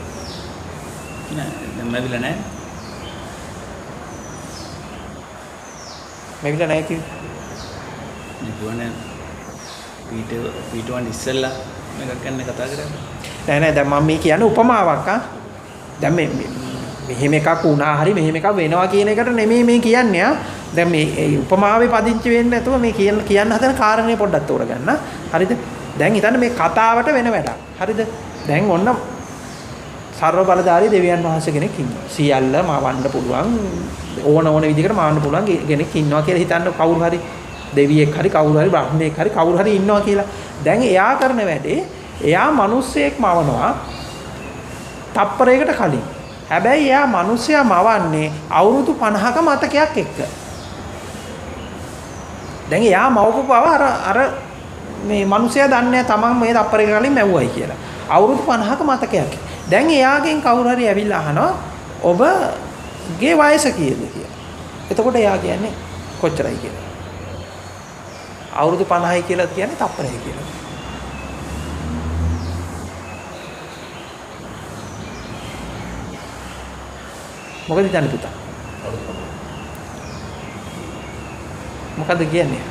නෑ දැන් මැවිලා නෑ. මැවිලා නැහැ කිව්වේ. නිකුවනේ පීටුවන් ඉස්සෙල්ලා මේක ගැන කතා කරන්නේ. නෑ දැන් මම මේ කියන්නේ උපමාවක් දැන් මෙහෙම එකක් වුණා හරි මෙහෙම එකක් වෙනවා කියන එකට නෙමෙයි මේ කියන්නේ දැන් මේ උපමාවේ පදිංචි වෙන්නේ නැතුව මේ කියන්න හදන කාරණේ පොඩ්ඩක් තෝරගන්න. හරිද? දැන් හිතන්න මේ කතාවට වෙන වැඩක්. හරිද? දැන් ඔන්න සර්ව බලධාරී දෙවියන් වහන්සේ කෙනෙක් ඉන්නවා. සියල්ල මවන්න පුළුවන් ඕන විදිහකට මවන්න පුළුවන් කෙනෙක් ඉන්නවා කියලා හිතන්න කවුරු හරි දෙවියෙක් හරි කවුරු හරි බ්‍රහ්මණයෙක් හරි කවුරු හරි ඉන්නවා කියලා. දැන් එයා කරන වැඩේ එයා මිනිස්සෙක් මවනවා තප්පරයකට කලින්. හැබැයි එයා මිනිස්සයා මවන්නේ අවුරුදු 50ක මතකයක් එක්ක. දැන් එයා මවපු බව අර මේ මිනිස්සයා දන්නේ තමන් මේ තප්පරයක කලින් මැව්වයි කියලා. අවුරුදු 50ක මතකයක්. දැන් එයාගෙන් කවුරු හරි ඇවිල්ලා අහනවා ඔබගේ වයස කීයද කියලා. එතකොට එයා කියන්නේ කොච්චරයි කියලා. අවුරුදු 50යි කියලා කියන්නේ තප්පරයි කියලා. මොකද හිතන්නේ පුතා? මොකද කියන්නේ?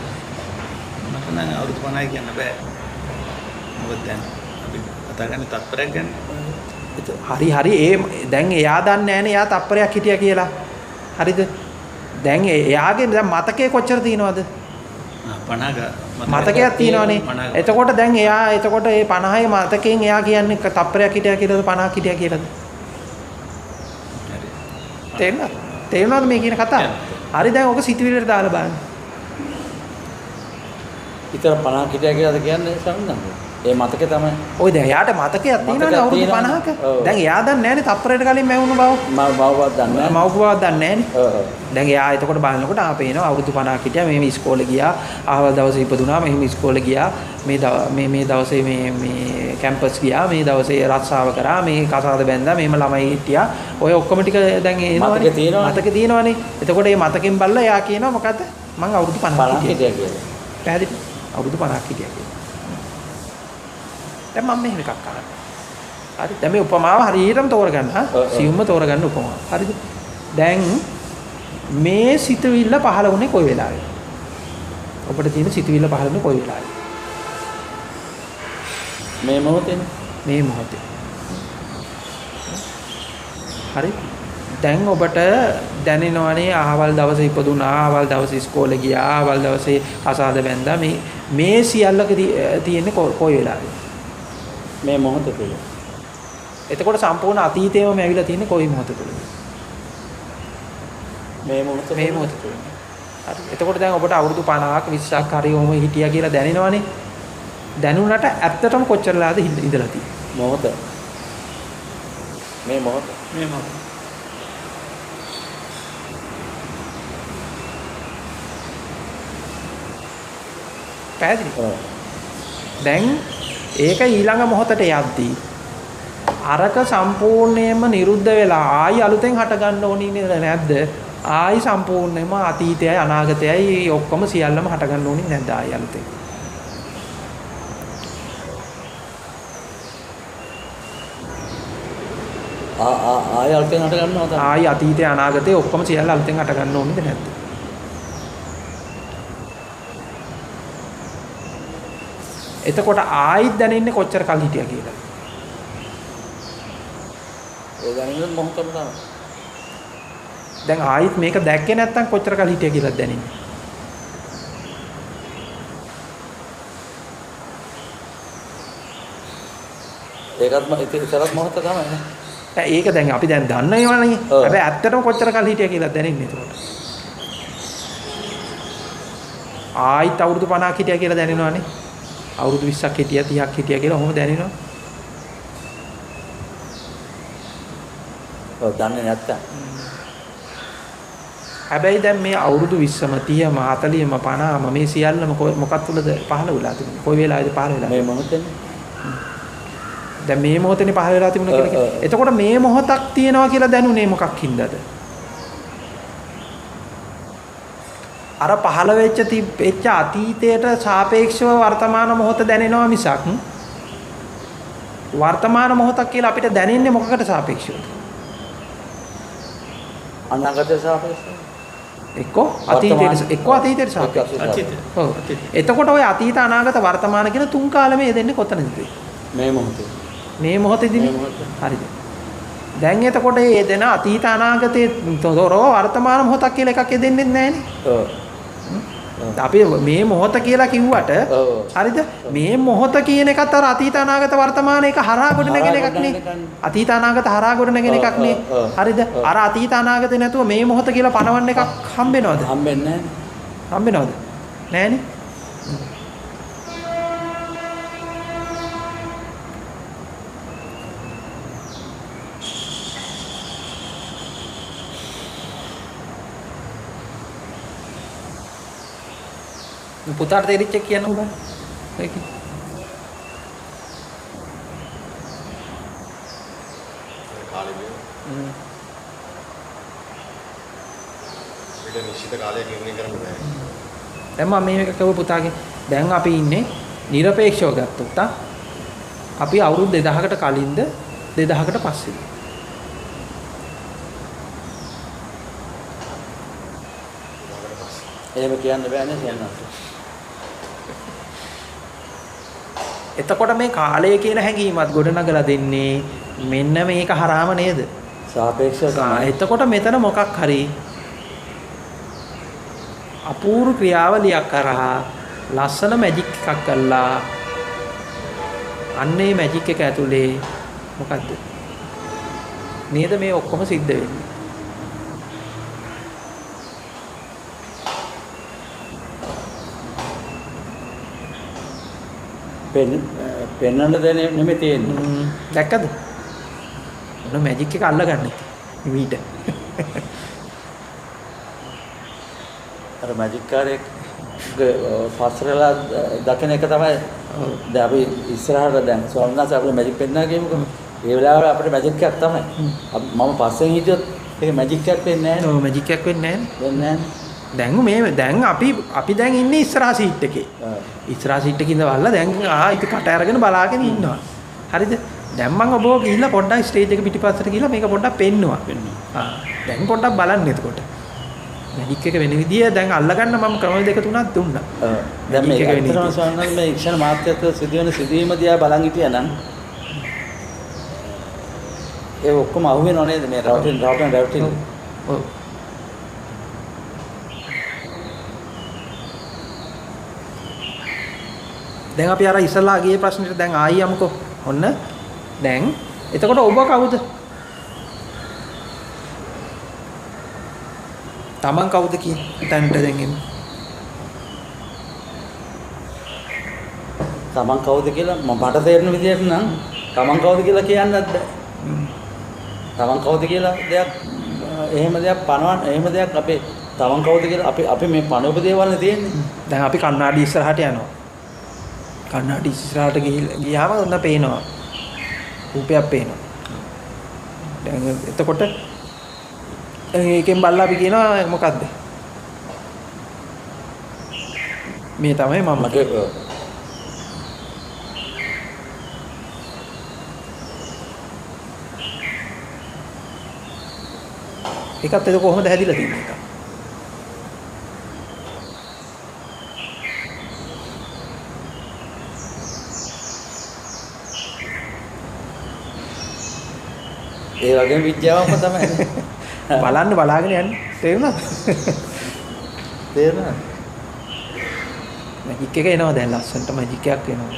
මට නම් අවුරුදු 50යි කියන්න බෑ. මොකද දැන් අපි කතා කරන්නේ තත්පරයක් ගැන. හරි ඒ දැන් එයා දන්නේ නැහනේ එයා තප්පරයක් හිටියා කියලා. හරිද? දැන් එයාගේ දැන් මතකේ කොච්චර තියෙනවද? 50 මතකයක් තියෙනවනේ. එතකොට දැන් එයා එතකොට ඒ 50යි මතකයෙන් එයා කියන්නේ තප්පරයක් හිටියා කියලාද 50ක් හිටියා කියලාද? තේරෙනවද මේ කියන කතාව? හරි දැන් ඔක සිතුවිල්ලට දාලා බලන්න. ඉතල 50 හිටියා කියලාද කියන්නේ සම්මත? ඒ මතකේ තමයි. ඔය දැන් එයාට මතකයක් තියෙනවනේ අවුරුදු 50ක. දැන් එයා දන්නේ නැහනේ තප්පරයට කලින් මැවුණු බව. මව්වක් දන්නේ නැහැ. මව්බවක් දන්නේ නැහනේ. දැන් එයා එතකොට බලනකොට පේනවා අවුරුදු 50ක් හිටියා මෙහෙම ඉස්කෝලේ ගියා. අහවල් දවසේ ඉපදුනා මෙහෙම ඉස්කෝලේ ගියා. මේ දවසේ මේ කැම්පස් ගියා. මේ දවසේ රස්සාව කරා. මේ කසාද බැන්දා. මෙහෙම ළමයි හිටියා. ඔය ඔක්කොම ටික දැන් එනවනේ. මතකේ තියෙනවනේ. එතකොට මේ මතකෙන් බලලා එයා කියනවා මොකද්ද? මං අවුරුදු 50ක් හිටියා කියලා. පැහැදිලි? අවුරුදු 50ක් හිටියා කියලා. දැන් මම මෙහෙම එකක් අහනවා. හරි. දැන් මේ උපමාව හරියටම තෝරගන්න. සියුම්ම තෝරගන්න උපමාව. හරිද? දැන් මේ සිතුවිල්ල පහළ වුණේ කොයි වෙලාවෙද? ඔබට තියෙන සිතුවිල්ල පහළ වුණේ කොයි වෙලාවෙද? මේ මොහොතේනේ. මේ මොහොතේ. හරි. දැන් ඔබට දැනෙනවනේ අහවල් දවසේ ඉපදුනා, අහවල් දවසේ ඉස්කෝලේ ගියා, අහවල් දවසේ අසාද බැන්දා. මේ සියල්ලක තියෙන්නේ කොයි වෙලාවෙද? මේ මොහොත තුළ. එතකොට සම්පූර්ණ අතීතයේම ඇවිල්ලා තියෙන්නේ කොයි මොහොත තුළද? මේ මොහොත තුළ. හරි. එතකොට දැන් ඔබට අවුරුදු 50ක් 20ක් හරි ඔහොම හිටියා කියලා දැනෙනවනේ. දැනුණට ඇත්තටම කොච්චරලාද ඉඳලා තියෙන්නේ? මොහොත. මේ මොහොත. පැහැදිලි? දැන් ඒක ඊළඟ මොහොතට යද්දී අරක සම්පූර්ණයෙන්ම නිරුද්ධ වෙලා ආයි අලුතෙන් හට ගන්න ඕනි නේද නැද්ද? ආයි සම්පූර්ණයෙන්ම අතීතයයි අනාගතයයි ඔක්කොම සියල්ලම හට ගන්න ඕනි නැද්ද ආයි අලුතෙන්? ආයි අලුතෙන් හට ගන්නවා තමයි. ආයි අතීතය අනාගතය ඔක්කොම සියල්ල අලුතෙන් හට ගන්න ඕනිද නැද්ද? එතකොට ආයිත් දැනෙන්නේ කොච්චර කල් හිටියා කියලා. ඒ දැනෙන්නේ මොහොතම තමයි. දැන් ආයිත් මේක දැක්කේ නැත්තම් කොච්චර කල් හිටියා කියලා දැනෙන්නේ. ඒකත් ඉතරත් මොහොත තමයි නේ. ඒක දැන් අපි දැන් දන්නවනේ. හැබැයි ඇත්තටම කොච්චර කල් හිටියා කියලා දැනෙන්නේ එතකොට. ආයිත් අවුරුදු 50ක් හිටියා කියලා දැනෙනවනේ. අවුරුදු 20ක් හිටියා 30ක් හිටියා කියලා ඔහොම දැනෙනවා. ඔව් දන්නේ නැත්තම්. හැබැයි දැන් මේ අවුරුදු 20ම 30ම 40ම 50ම මේ සියල්ලම මොකක් තුලද පහළ වෙලා තිබුණේ? කොයි වෙලාවේද පහළ වෙලා? මේ මොහොතේනේ. දැන් මේ මොහොතේනේ පහළ වෙලා තිබුණා කියලා කියන්නේ. එතකොට මේ මොහොතක් තියෙනවා කියලා දැනුනේ මොකක් හින්දාද? අර පහළ වෙච්ච අතීතයට සාපේක්ෂව වර්තමාන මොහොත දැනෙනවා මිසක් වර්තමාන මොහොතක් කියලා අපිට දැනෙන්නේ මොකකට සාපේක්ෂවද? අනාගතයට සාපේක්ෂව. එක්ක අතීතයට සාපේක්ෂව. ඔව්. එතකොට ඔය අතීත අනාගත වර්තමාන කියන තුන් කාලෙම යෙදෙන්නේ කොතනද? මේ මොහොතේ. මේ මොහොතේදී. හරිද? දැන් එතකොට මේ දෙන අතීත අනාගතයේ තොරව වර්තමාන මොහොතක් කියලා එකක් යෙදෙන්නේ නැහැනේ. ඔව්. අපි මේ මොහොත කියලා කිව්වට හරිද? මේ මොහොත කියන එකත් අර අතීත අනාගත වර්තමාන එක හරහා ගොඩ නැගෙන එකක් නේ. අතීත අනාගත හරහා ගොඩ නැගෙන එකක් නේ. හරිද? අර අතීත අනාගතේ නැතුව මේ මොහොත කියලා පනවන්න එකක් හම්බෙනවද? හම්බෙන්නේ නැහැ. හම්බෙනවද? නැහැනේ. පුතාට තේරිච්ච කියන්න උදා. ඒක. කාලෙදී. ඒක නිශ්චිත කාලයක් ඉන්නේ කරන්න බෑ. දැන් මම මේක කව පුතාගේ දැන් අපි ඉන්නේ নিরপেক্ষව ගත්තොත් අපි අවුරුදු 2000කට කලින්ද 2000කට පස්සේද? එහෙම කියන්න බෑනේ කියන්නත්. එතකොට මේ කාලය කියන හැඟීමත් ගොඩනගලා දෙන්නේ මෙන්න මේක හරහාම නේද? සාපේක්ෂව. එතකොට මෙතන මොකක් හරි අපූර්ව ක්‍රියාවලියක් කරහා ලස්සන මැජික් එකක් කළා. අන්නේ මැජික් එක ඇතුලේ මොකද්ද? නේද මේ ඔක්කොම සිද්ධ වෙන්නේ? පෙන්වන්න දෙන්නේ නෙමෙයි තියෙන්නේ. දැක්කද? ඔන්න මැජික් එක අල්ලගන්න. මීට. අර මැජික් කාර්යයක් පස්සරලා දකින එක තමයි දැන් අපි ඉස්සරහට දැන් ස්වාමීන් වහන්සේ අපිට මැජික් පෙන්නනවා කියමුකෝ. ඒ වෙලාවට අපිට මැජික් එකක් තමයි. මම පස්සෙන් හිටියොත් ඒක මැජික් එකක් වෙන්නේ නැහැ. ඔව් මැජික් එකක් වෙන්නේ නැහැ. වෙන්නේ නැහැ. දැන් අපි දැන් ඉන්නේ ඉස්සරහා සීට් එකේ. ඉස්සරහා සීට් එකේ ඉඳවලා දැන් ඉත කට අරගෙන බලාගෙන ඉන්නවා. හරිද? දැන් මම ඔබව ගිහිල්ලා පොඩ්ඩක් ස්ටේජ් එක පිටිපස්සට ගිහිල්ලා මේක පොඩ්ඩක් පෙන්නවා. දැන් පොඩ්ඩක් බලන්න එතකොට. මැජික් එක වෙන විදිය දැන් අල්ලගන්න මම ක්‍රම දෙක තුනක් දුන්නා. දැන් මේක ඇත්තටම ස්වාමීන් මේ ඉක්ෂණ මාත්‍යත්ව සිදුවෙන සිදුවීම දිහා බලන් හිටියා නම් ඒ ඔක්කොම අහුවෙනව නේද මේ රවටින්. ඔව්. දැන් අපි අර ඉස්සලා ගියේ ප්‍රශ්නෙට දැන් ආයි යමුකෝ. ඔන්න දැන් එතකොට ඔබ කවුද? තමන් කවුද කියන්නේ? තැනට දැන් එමු. තමන් කවුද කියලා මට තේරෙන විදිහට නම් තමන් කවුද කියලා කියන්නත් බෑ. තමන් කවුද කියලා දෙයක් එහෙම දෙයක් පනවන්න එහෙම දෙයක් අපේ තමන් කවුද කියලා අපි මේ පනවපු දේවල්නේ තියෙන්නේ. දැන් අපි කන්නාඩි ඉස්සරහට යනවා. කන්නාඩි ඉස්සරහට ගියාම ඔන්න පේනවා. රූපයක් පේනවා. දැන් එතකොට ඒකෙන් බලලා අපි කියනවා මොකද්ද? මේ තමයි මම. ඒකත් ඒක කොහොමද හැදිලා තියෙන්නේ එක? ඒ වගේම විද්‍යාවක්ම තමයි. බලාගෙන යන්නේ. තේරුණාද? තේරුණාද? මැජික් එක එනවා දැන් ලස්සනට මැජික් එකක් එනවා.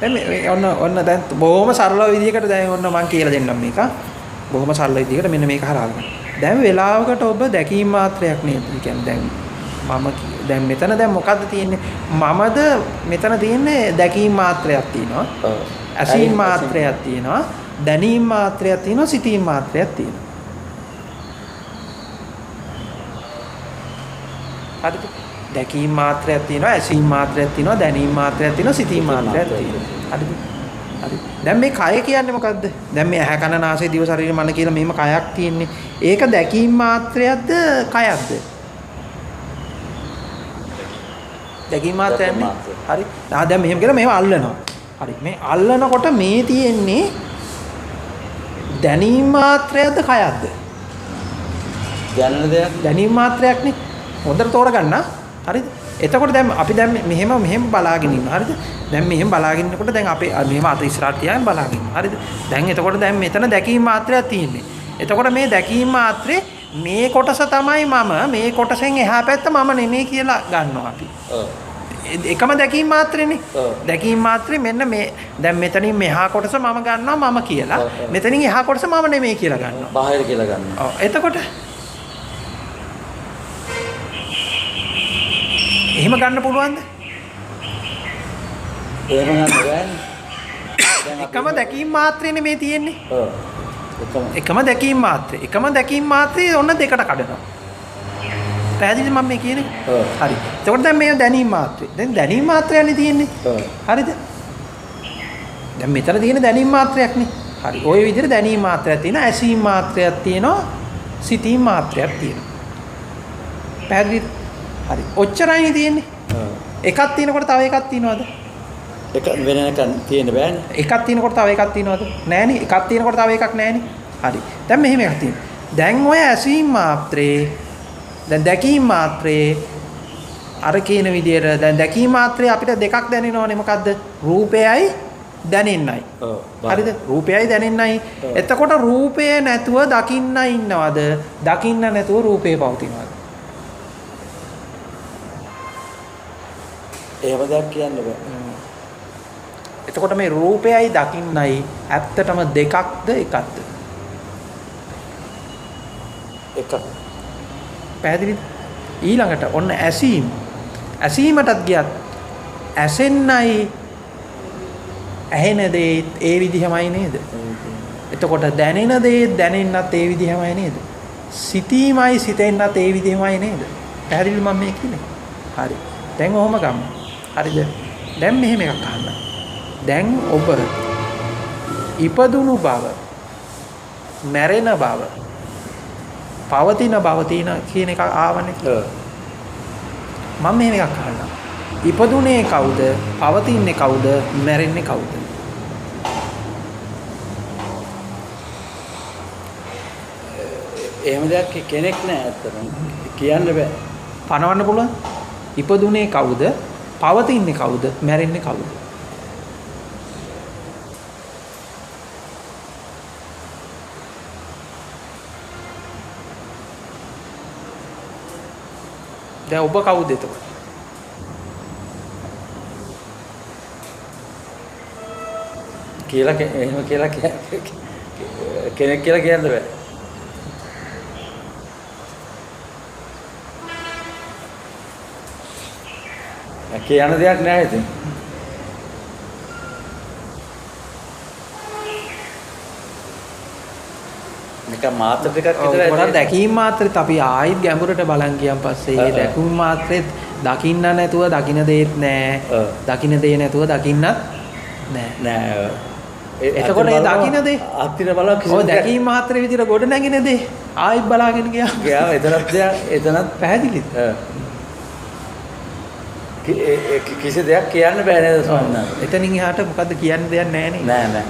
දැන් ඔන්න දැන් බොහොම සරල විදිහකට දැන් ඔන්න මම කියලා දෙන්නම් මේක. බොහොම සරල විදිහකට මෙන්න මේක හරහා. දැන් වෙලාවකට ඔබ දැකීම් මාත්‍රයක් නේද? ඒ කියන්නේ දැන් මම දැන් මෙතන දැන් මොකද්ද තියෙන්නේ? මමද මෙතන තියෙන්නේ දැකීම් මාත්‍රයක් තියෙනවා. ඇසීම් මාත්‍රයක් තියෙනවා. දැනීම් මාත්‍රයක් තියෙනවා. සිතීම් මාත්‍රයක් තියෙනවා. හරිද? දැකීම් මාත්‍රයක් තියෙනවා. ඇසීම් මාත්‍රයක් තියෙනවා. දැනීම් මාත්‍රයක් තියෙනවා. සිතීම් මාත්‍රයක් තියෙනවා. හරිද? හරි. දැන් මේ කය කියන්නේ මොකද්ද? දැන් මේ ඇහැ කන නාසය දිව ශරීරය මන කියලා මෙහෙම කයක් තියෙන්නේ. ඒක දැකීම මාත්‍රයක්ද කයක්ද? දැකීම මාත්‍රයන්නේ. හරි. දැන් මෙහෙම කියලා මේව අල්ලනවා. හරි. මේ අල්ලනකොට මේ තියෙන්නේ දැනීම මාත්‍රයක්ද කයක්ද? දැනෙන දෙයක්. දැනීම මාත්‍රයක්නේ. හොඳට තෝරගන්න. හරිද? එතකොට දැන් අපි දැන් මෙහෙම බලාගෙන ඉන්නවා. හරිද? දැන් මෙහෙම බලාගෙන ඉන්නකොට දැන් අපේ මෙහෙම අත ඉස්සරහට තියාගෙන බලාගෙන ඉන්නවා. හරිද? දැන් එතකොට දැන් මෙතන දැකීම මාත්‍රයක් තියෙන්නේ. එතකොට මේ දැකීම මාත්‍රේ මේ කොටස තමයි මම, මේ කොටසෙන් එහා පැත්ත මම නෙමෙයි කියලා ගන්නවා අපි. එකම දැකීම මාත්‍රේනේ. දැකීම මාත්‍රේ මෙන්න මේ දැන් මෙතනින් මෙහා කොටස මම ගන්නවා මම කියලා. මෙතනින් එහා කොටස මම නෙමෙයි කියලා ගන්නවා. බාහිර කියලා ගන්නවා. ඔව්. එතකොට එහෙම ගන්න පුළුවන්ද? එහෙම ගන්න බෑනේ. එකම දැකීම මාත්‍රේනේ මේ තියෙන්නේ. ඔව්. එකම දැකීම මාත්‍රේ. එකම දැකීම මාත්‍රේ ඔන්න දෙකට කඩනවා. පැහැදිලිද මම මේ කියන්නේ? ඔව්. හරි. එතකොට දැන් මේ දැනීම මාත්‍රේ. දැන් දැනීම මාත්‍රයනේ තියෙන්නේ. ඔව්. හරිද? දැන් මෙතන තියෙන දැනීම මාත්‍රයක්නේ. හරි. ওই විදිහට දැනීම මාත්‍රයක් තියෙනවා, ඇසීම මාත්‍රයක් තියෙනවා, සිතීම මාත්‍රයක් තියෙනවා. පැහැදිලිද? හරි. ඔච්චරයි තියෙන්නේ. එකක් තියෙනකොට තව එකක් තියෙනවද? එක වෙන එකක් තියෙන්න බෑනේ. එකක් තියෙනකොට තව එකක් තියෙනවද? නෑනේ. එකක් තියෙනකොට තව එකක් නෑනේ. හරි. දැන් මෙහෙම එකක් තියෙනවා. දැන් ඔය ඇසීම් මාත්‍රේ දැන් දැකීම් මාත්‍රේ අර කියන විදියට දැන් දැකීම් මාත්‍රේ අපිට දෙකක් දැනෙනවනේ මොකද්ද? රූපයයි දැනෙන්නයි. ඔව්. හරිද? රූපයයි දැනෙන්නයි. එතකොට රූපය නැතුව දකින්න ඉන්නවද? දකින්න නැතුව රූපේ පවතිනවද? එහෙම දෙයක් කියන්න බෑ. එතකොට මේ රූපයයි දකින්නයි ඇත්තටම දෙකක්ද එකක්ද? එකක්. පැහැදිලිද? ඊළඟට ඔන්න ඇසීම. ඇසීමටත් ගියත් ඇසෙන්නයි ඇහෙන දේ ඒ විදිහමයි නේද? එතකොට දැනෙන දේ දැනෙන්නත් ඒ විදිහමයි නේද? සිතීමයි සිතෙන්නත් ඒ විදිහමයි නේද? පැහැදිලිද මම මේ කියන්නේ? හරි. දැන් ඔහොම ගමු. හරිද? දැන් මෙහෙම එකක් අහන්න. දැන් ඔබ ඉපදුණු බව, මැරෙන බව, පවතින බව කියන එක ආවනේ. මම මෙහෙම එකක් අහන්න. ඉපදුනේ කවුද? පවතින්නේ කවුද? මැරෙන්නේ කවුද? එහෙම දෙයක් කෙනෙක් නෑ ඇත්තටම. කියන්න බෑ. පනවන්න පුළුවන්? ඉපදුනේ කවුද? පවතින්නේ කවුද? මැරෙන්නේ කවුද? දැන් ඔබ කවුද එතකොට? කියලා එහෙම කියලා කෙනෙක් කියලා කියන්න බෑ. කියන්න දෙයක් නෑ ඉතින්. නිකන් මාත්‍ර ටිකක් විතරයි. ගොඩක් දැකීම් මාත්‍රෙත් අපි ආයිත් ගැඹුරට බලන් ගියන් පස්සේ ඒ දැකීම් මාත්‍රෙත් දකින්න නැතුව දකින්න දෙයක් නෑ. දකින්න දෙය නැතුව දකින්නත් නෑ. නෑ. එතකොට ඒ දකින්න දේ අත්තිර බලව කිසිම ඔය දැකීම් මාත්‍රෙ විදිහට ගොඩ නැගින දේ ආයිත් බලාගෙන ගියා. ගියා එතනත් පැහැදිලිද? කිසි දෙයක් කියන්න බෑ නේද ස්වාමීන් වහන්සේ? එතනින් එහාට මොකද්ද කියන්න දෙයක් නෑ නේ. නෑ.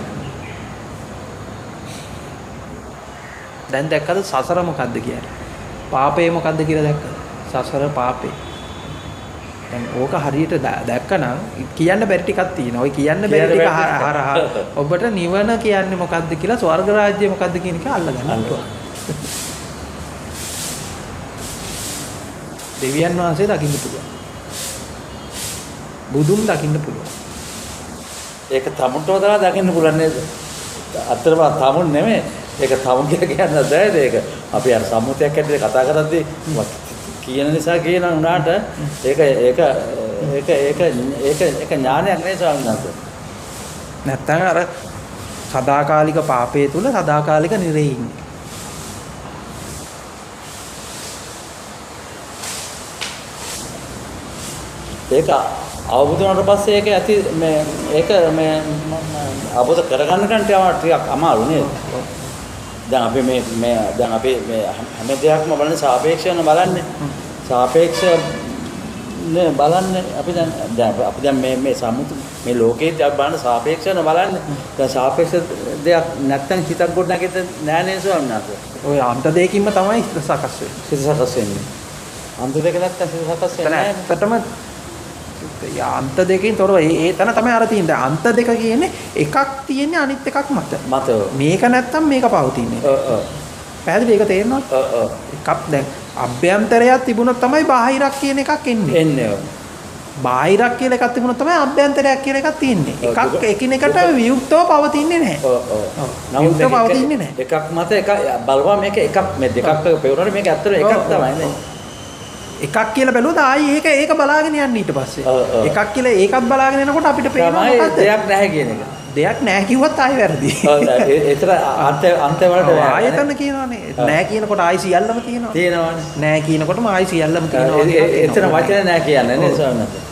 දැන් දැක්කද සසර මොකද්ද කියන්නේ? පාපය මොකද්ද කියලා දැක්කද? සසර පාපේ. දැන් ඕක හරියට දැක්කනම් කියන්න බැරි ටිකක් තියෙනවා. ඔය කියන්න බැරි ටික හරහා ඔබට නිවන කියන්නේ මොකද්ද කියලා ස්වර්ග රාජ්‍ය මොකද්ද කියන එක අල්ලගන්න පුළුවන්. දෙවියන් වහන්සේ දකින්න පුළුවන්. බුදුන් දකින්න පුළුවන්. ඒක තමුන්ටම දාලා දකින්න පුළුවන් නේද? අත්‍තරම තමුන් නෙමෙයි. ඒක තමුන් කියලා කියන්න බෑද ඒක. අපි අර සම්මුතියක් ඇතුලේ කතා කරද්දී කියන නිසා කියන උනාට ඒක ඥානයක් නේ ස්වාමීන් වහන්සේ. නැත්තම් අර සදාකාලික පාපයේ තුල සදාකාලික නිරේ ඉන්නේ. ඒක අවබෝධ වුණාට පස්සේ ඒක ඇති ඒක අවබෝධ කරගන්න ටිකක් අමාරු නේද? දැන් අපි දැන් අපි හැම දෙයක්ම බලන්නේ සාපේක්ෂව බලන්නේ. සාපේක්ෂ නේ බලන්නේ අපි දැන් මේ සම්මුති මේ ලෝකයේ අපි බලන සාපේක්ෂව බලන්නේ. දැන් සාපේක්ෂ දෙයක් නැත්තම් හිතක් ගොඩ නැගෙත නෑ නේද ස්වාමීන් වහන්සේ? ඔය අන්ත දෙකකින්ම තමයි හිත සකස් වෙන්නේ. හිත සකස් වෙන්නේ. අන්ත දෙක නැත්තම් හිත සකස් වෙන්නේ නෑ. ඇත්තටම අන්ත දෙකකින් තොරව ඒ තන තමයි අර තියෙන්නේ. අන්ත දෙක කියන්නේ එකක් තියෙන්නේ අනිත් එකක් මත. මේක නැත්තම් මේක පවතින්නේ. පැහැදිලි ඒක තේරෙනවද? එකක් දැන් අභ්‍යන්තරයක් තිබුණොත් තමයි බාහිරක් කියන එකක් එන්නේ. බාහිරක් කියලා එකක් තිබුණොත් තමයි අභ්‍යන්තරයක් කියලා එකක් තියෙන්නේ. එකක් එකිනෙකට වියුක්තව පවතින්නේ නැහැ. නමුත් පවතින්නේ නැහැ. එකක් මත එක බලවා මේක එකක් මේ දෙකක් පෙවුනට මේක ඇත්තට එකක් තමයි නේ. එකක් කියලා බැලුවොත් ආයි ඒක බලාගෙන යන්න ඊට පස්සේ. එකක් කියලා ඒකත් බලාගෙන යනකොට අපිට පේනවා මොකද්ද? දෙයක් නැහැ කියන එක. දෙයක් නැහැ කිව්වත් ආයි වැරදි. ඒතර අන්ත වලට ආයතන කියනවානේ. නැහැ කියනකොට ආයි සියල්ලම කියනවා. තියෙනවානේ. නැහැ කියනකොටම ආයි සියල්ලම කියනවා. එතන වචන නැහැ කියන්නේ නේද ස්වාමීන් වහන්සේ?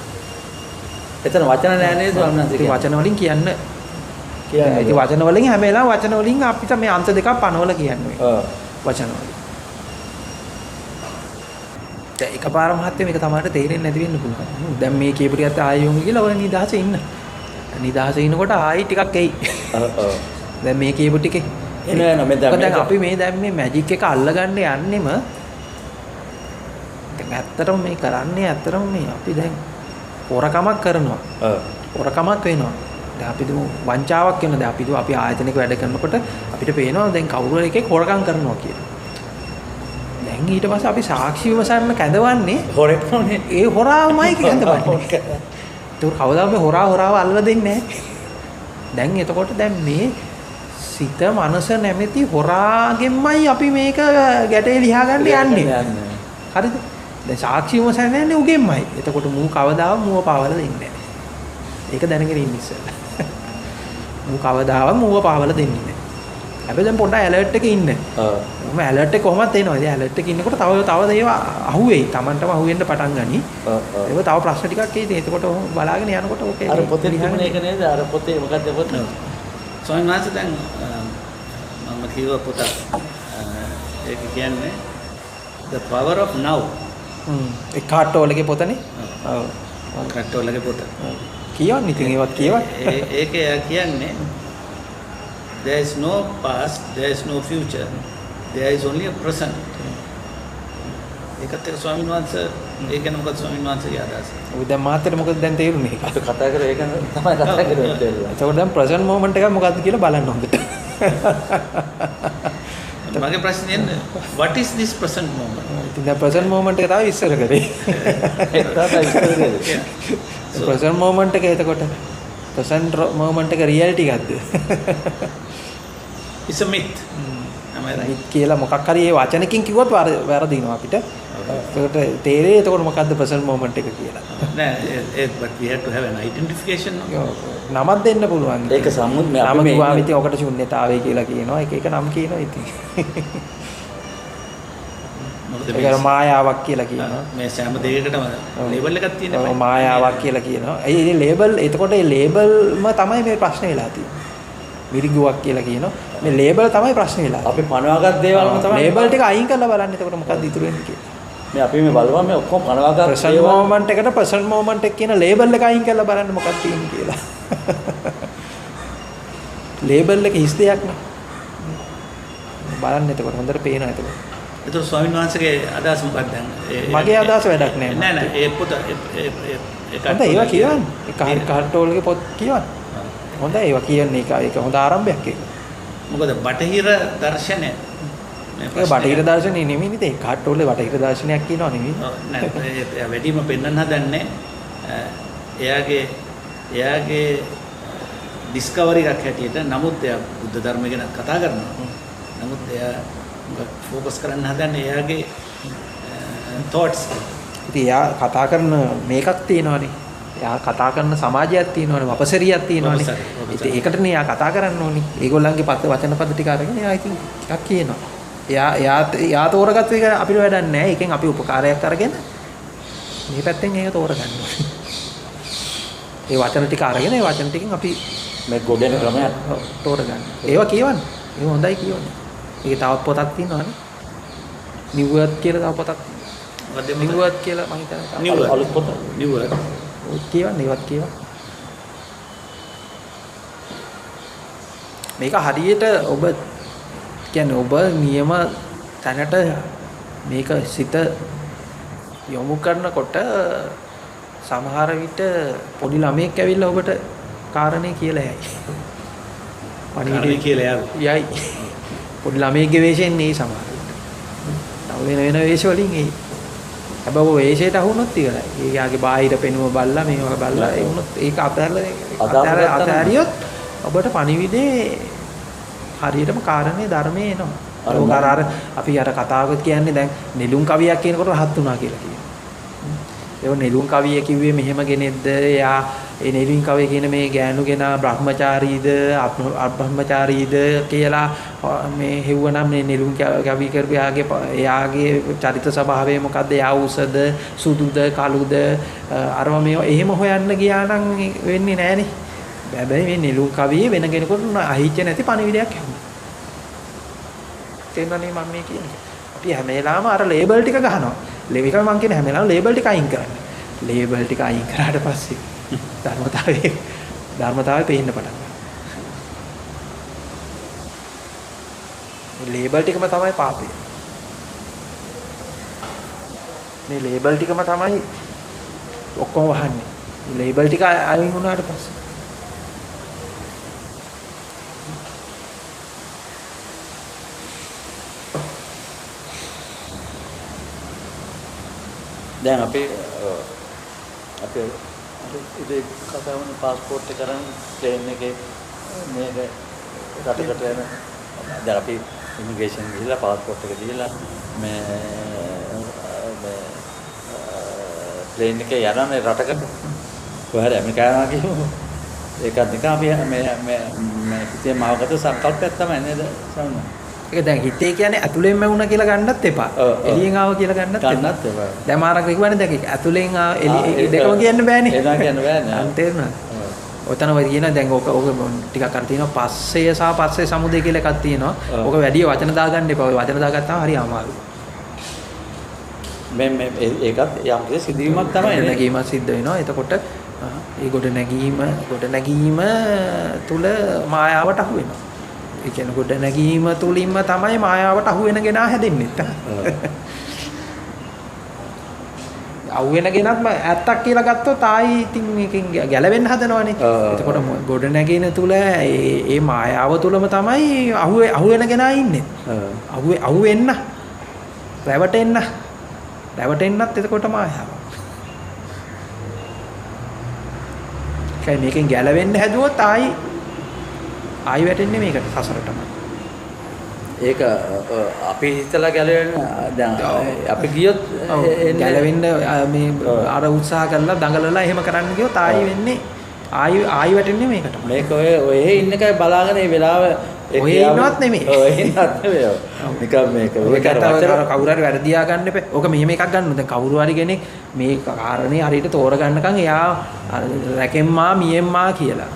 එතන වචන නැහැ නේද ස්වාමීන් වහන්සේ? වචන වලින් කියන්න. ඉතින් වචන වලින් හැම වෙලාවෙම වචන වලින් අපිට මේ අන්ත දෙකක් පනවල කියන්නේ. වචන වලින්. එකපාර මහත්මයා මේක තමයි තේරෙන්නේ නැති වෙන්න පුළුවන්. දැන් මේ කියපු ටිකත් ආයෙ යොමු කියලා ඔය නිදහසේ ඉන්න. නිදහසේ ඉන්නකොට ආයෙ ටිකක් එයි. දැන් මේ කියපු ටිකේ එනවා නේද? දැන් අපි දැන් මේ මැජික් එක අල්ලගන්න යන්නෙම දැන් ඇත්තටම මේ කරන්නේ ඇත්තටම මේ අපි දැන් හොරකමක් කරනවා. හොරකමක් වෙනවා. දැන් අපි දුමු වංචාවක් වෙනවා. දැන් අපි අපි ආයතනික වැඩ කරනකොට අපිට පේනවා දැන් කවුරු එකෙක් හොරකම් කරනවා කියලා. දැන් ඊට පස්සේ අපි සාක්ෂි විමසන්න කැඳවන්නේ හොරෙක්නේ. ඒ හොරාමයි කැඳවන්නේ. ඒක කවදාම හොරාව අල්ලලා දෙන්නේ නැහැ. දැන් එතකොට දැන් මේ සිත මනස නැමැති හොරාගෙන්මයි අපි මේක ගැටේ ලියා ගන්න යන්නේ. හරිද? දැන් සාක්ෂි විමසන්න යන්නේ උගෙන්මයි. එතකොට මූ කවදාම මූව පාවල දෙන්නේ නැහැ. ඒක දැනගෙන ඉන්න ඉස්සෙල්ලා. මූ කවදාම මූව පාවල දෙන්නේ නැහැ. හැබැයි දැන් පොඩ්ඩක් ඇලර්ට් එකේ ඉන්න. මම ඇලර්ට් එක කොහොමද එනවා? ඉතින් ඇලර්ට් එකේ ඉන්නකොට තව ඒවා අහුවෙයි. Tamanටම අහුවෙන්න පටන් ගනි. ඒක තව ප්‍රශ්න ටිකක් එයි. එතකොට බලාගෙන යනකොට ඕකේ. අර පොතේ තිබුණ එක නේද? අර පොතේ මොකද්ද පොත? ස්වාමීන් වහන්සේ දැන් මම කියව පොත ඒක කියන්නේ The Power of Now. ඒ කාට්ටෝලගේ පොතනේ. ඔව්. කාට්ටෝලගේ පොත. කියවන්නේ ඉතින් ඒවත් කියවන්න. ඒක කියන්නේ there is no past, there is no future, there is only a present. ඒකත් එක්ක ස්වාමීන් වහන්සේ ඒක ගැන මොකද ස්වාමීන් වහන්සේගේ අදහස? ඔය දැන් මාතර මොකද දැන් තේරුනේ? අපි කතා කරේ ඒක තමයි කතා කරේ තේරුණා. ඒකෝට දැන් ප්‍රසන්ට් මොමන්ට් එක මොකද්ද කියලා බලන්න හොඳට. මගේ ප්‍රශ්නේ what is this present moment? ඉතින් දැන් ප්‍රසන්ට් මොමන්ට් එක තමයි ඉස්සර කරේ. ඒක තමයි ඉස්සර කරේ. ප්‍රසන්ට් මොමන්ට් එක එතකොට ප්‍රසන්ට් මොමන්ට් එක රියැලිටි එකක්ද? It's a myth. මිත් කියලා මොකක් හරි ඒ වචනකින් කිව්වොත් වැරදිනවා අපිට. ඒකට තේරෙයි එතකොට මොකද්ද ප්‍රසන්ට් මොමන්ට් එක කියලා. නෑ but we have to have an identification. නමක් දෙන්න පුළුවන්. ඒක සම්මුත් මේ අපි මේ නම ඉතින් ඔකට ශුන්‍යතාවය කියලා කියනවා. එක නම් කියනවා ඉතින්. ඒක මායාවක් කියලා කියනවා. මේ සෑම දෙයකටම ලේබල් එකක් තියෙනවා. මායාවක් කියලා කියනවා. ඒ ලේබල් එතකොට ඒ ලේබල්ම තමයි මේ ප්‍රශ්නේ වෙලා තියෙන්නේ. මිරිඟුවක් කියලා කියනවා. මේ ලේබල් තමයි ප්‍රශ්නේ වෙලා. අපි පනවාගත් දේවල්ම තමයි. ලේබල් ටික අයින් කරලා බලන්න එතකොට මොකක්ද ඉතුරු වෙන්නේ කියලා. මේ අපි මේ බලුවා මේ ඔක්කොම පනවාගත් ප්‍රසන්ට් මොමන්ට් එකට ප්‍රසන්ට් මොමන්ට් එක කියන ලේබල් එක අයින් කරලා බලන්න මොකක්ද තියෙන්නේ කියලා. ලේබල් එක හිස් දෙයක් නේ. බලන්න එතකොට හොඳට පේනවා එතකොට. ඒතර ස්වාමීන් වහන්සේගේ අදහස මොකක්ද දැන්? මගේ අදහස වැඩක් නෑ. නෑ ඒ පොත හොඳයි ඒවා කියවන්න. ඒ කාර්ටෝල්ගේ පොත් කියවන්න. හොඳයි ඒවා කියන්නේ ඒක හොඳ ආරම්භයක් ඒක. මොකද බටහිර දර්ශනය ඒක බටහිර දර්ශනේ නෙමෙයි නේද? ඒ කාට්ටෝලේ බටහිර දර්ශනයක් කියනවා නෙමෙයි. නෑ වැඩිම පෙන්වන්න හදන්නේ එයාගේ ඩිස්කවරි එකක් හැටියට. නමුත් එයා බුද්ධ ධර්ම ගැන කතා කරනවා. නමුත් එයා ફોකස් කරන්න හදන්නේ එයාගේ thoughts. ඉතින් එයා කතා කරන මේකක් තියෙනවානේ. එයා කතා කරන සමාජයක් තියෙනවානේ, වපසරියක් තියෙනවානේ. ඉතින් ඒකටනේ එයා කතා කරන්න ඕනේ. ඒගොල්ලන්ගේ වචන පද ටික අරගෙන එයා ඉතින් ටිකක් කියනවා. එයා තෝරගත්ත එක අපිට වැඩක් නැහැ. ඒකෙන් අපි උපකාරයක් අරගෙන මේ පැත්තෙන් ඒක තෝරගන්න ඕනේ. ඒ වචන ටික අරගෙන ඒ වචන ටිකෙන් අපි මේ ගොඩෙන ක්‍රමයක් තෝරගන්න. ඒවා කියවන්න. ඒක හොඳයි කියවන්නේ. ඒකේ තවත් පොතක් තියෙනවානේ. නිව්වර්ත් කියලා තව පොතක් තියෙනවා. නිව්වර්ත් කියලා මම හිතන්නේ අලුත් පොත. නිව්වර්ත්. ඔය කියවන්න ඒවත් කියවන්න. මේක හරියට ඔබ කියන්නේ ඔබ නියම තැනට මේක සිත යොමු කරනකොට සමහර විට පොඩි ළමයෙක් ඇවිල්ලා ඔබට කාරණේ කියලා යයි. පණිවිඩය කියලා යයි. පොඩි ළමයෙක්ගේ වේශයෙන් නේ සමහර විට. තව වෙන වේශ වලින් එයි. හැබැයි ඔබ වේශයට අහුනොත් ඉවරයි. ඒගාගේ බාහිර පෙනුම බලලා මේවා බලලා ඒ වුණොත් ඒක අතහැරියොත් ඔබට පණිවිඩේ හරියටම කාරණේ ධර්මයේ එනවා. අර අපි අර කතාවක කියන්නේ දැන් නෙළුම් කවියක් කියනකොට රහත් වුණා කියලා කියනවා. ඒක නෙළුම් කවිය කිව්වේ මෙහෙම කෙනෙක්ද? එයා ඒ නෙළුම් කවිය කියන මේ ගෑනුගෙන බ්‍රහ්මචාරීද අබ්‍රහ්මචාරීද කියලා මේ හෙව්වනම් මේ නෙළුම් කවි කරපු එයාගේ චරිත ස්වභාවය මොකද්ද? එයා උසද සුදුද කළුද අරම මේවා එහෙම හොයන්න ගියා නම් වෙන්නේ නැහනේ. හැබැයි මේ නෙළුම් කවියේ වෙන කෙනෙකුට අහිච්ච නැති පණිවිඩයක් හැමෝම. තේරෙනවනේ මම මේ කියන්නේ. අපි හැම වෙලාවම අර ලේබල් ටික ගහනවා. ඒක මම කියන හැම වෙලාවම ලේබල් ටික අයින් කරන්න. ලේබල් ටික අයින් කරාට පස්සේ ධර්මතාවය පේන්න පටන් ගන්නවා. මේ ලේබල් ටිකම තමයි පාපය. මේ ලේබල් ටිකම තමයි ඔක්කොම වහන්නේ. මේ ලේබල් ටික අයින් වුණාට පස්සේ දැන් අපි ඉතින් කතා වුණ પાස්පෝර්ට් එක කරන් ප්ලේන් එකේ මේක රටකට යන දැන් අපි ඉමිග්‍රේෂන් ගිහලා પાස්පෝර්ට් එක දීලා මේ ප්ලේන් එකේ යනනේ රටකට කොහරි ඇමරිකානවා කියමු ඒකත් නිකන් අපි මේ හිතේ මාවගත සංකල්පයක් තමයි නේද සම්මා ඒක දැන් හිතේ කියන්නේ ඇතුලෙන්ම වුණා කියලා ගන්නත් එපා. එළියෙන් ආව කියලා ගන්නත් එපා. දැන් මාරක් කිව්වනේ දැන් ඇතුලෙන් එළි දෙකම කියන්න බෑනේ. ඒක කියන්න බෑනේ. අන් තේරුණා. ඔතන ඔය කියන දැන් ඕක ටිකක් අර තියෙනවා පස්සේ සහ පස්සේ සමුදය කියලා එකක් තියෙනවා. ඕක වැඩි වචන දාගන්න එපා. ඔය වචන දාගත්තාම හරි අමාරුයි. මේ ඒකත් යම් කිසි සිදුවීමක් තමයි නේ. නැගීමක් සිද්ධ වෙනවා. එතකොට ඒ ගොඩ නැගීම තුල මායාවට අහු වෙනවා. ඒ කියන්නේ ගොඩ නැගීම තුලින්ම තමයි මායාවට අහු වෙන කෙනා හැදෙන්නේ. අහු වෙන කෙනත් ඇත්තක් කියලා ගත්තොත් ආයි ඉතින් මේකෙන් ගැලවෙන්න හදනවනේ. එතකොට ගොඩ නැගින තුල ඒ මායාව තුලම තමයි අහු වෙන කෙනා ඉන්නේ. අහු වෙන්න. රැවටෙන්නත් එතකොට මායාව. මේකෙන් ගැලවෙන්න හැදුවොත් ආයි වැටෙන්නේ මේකට සසරටම. ඒක අපි හිතලා ගැලවෙන්න දැන් අපි ගියොත් ගැලවෙන්න මේ අර උත්සාහ කරලා දඟලලා එහෙම කරන්න ගියොත් ආයි වෙන්නේ ආයි වැටෙන්නේ මේකට. මේක ඔය ඉන්න එකයි බලාගෙන මේ වෙලාව ඔය ඉන්නවත් නෙමෙයි. ඔය ඉන්නවත් නෙමෙයි. නිකන් මේක කවුරු හරි වැරදියා ගන්න එපා. ඕක මෙහෙම එකක් ගන්න. දැන් කවුරු හරි කෙනෙක් මේ කාරණේ හරියට තෝරගන්නකම් එයා රැකෙම්මා මියෙම්මා කියලා.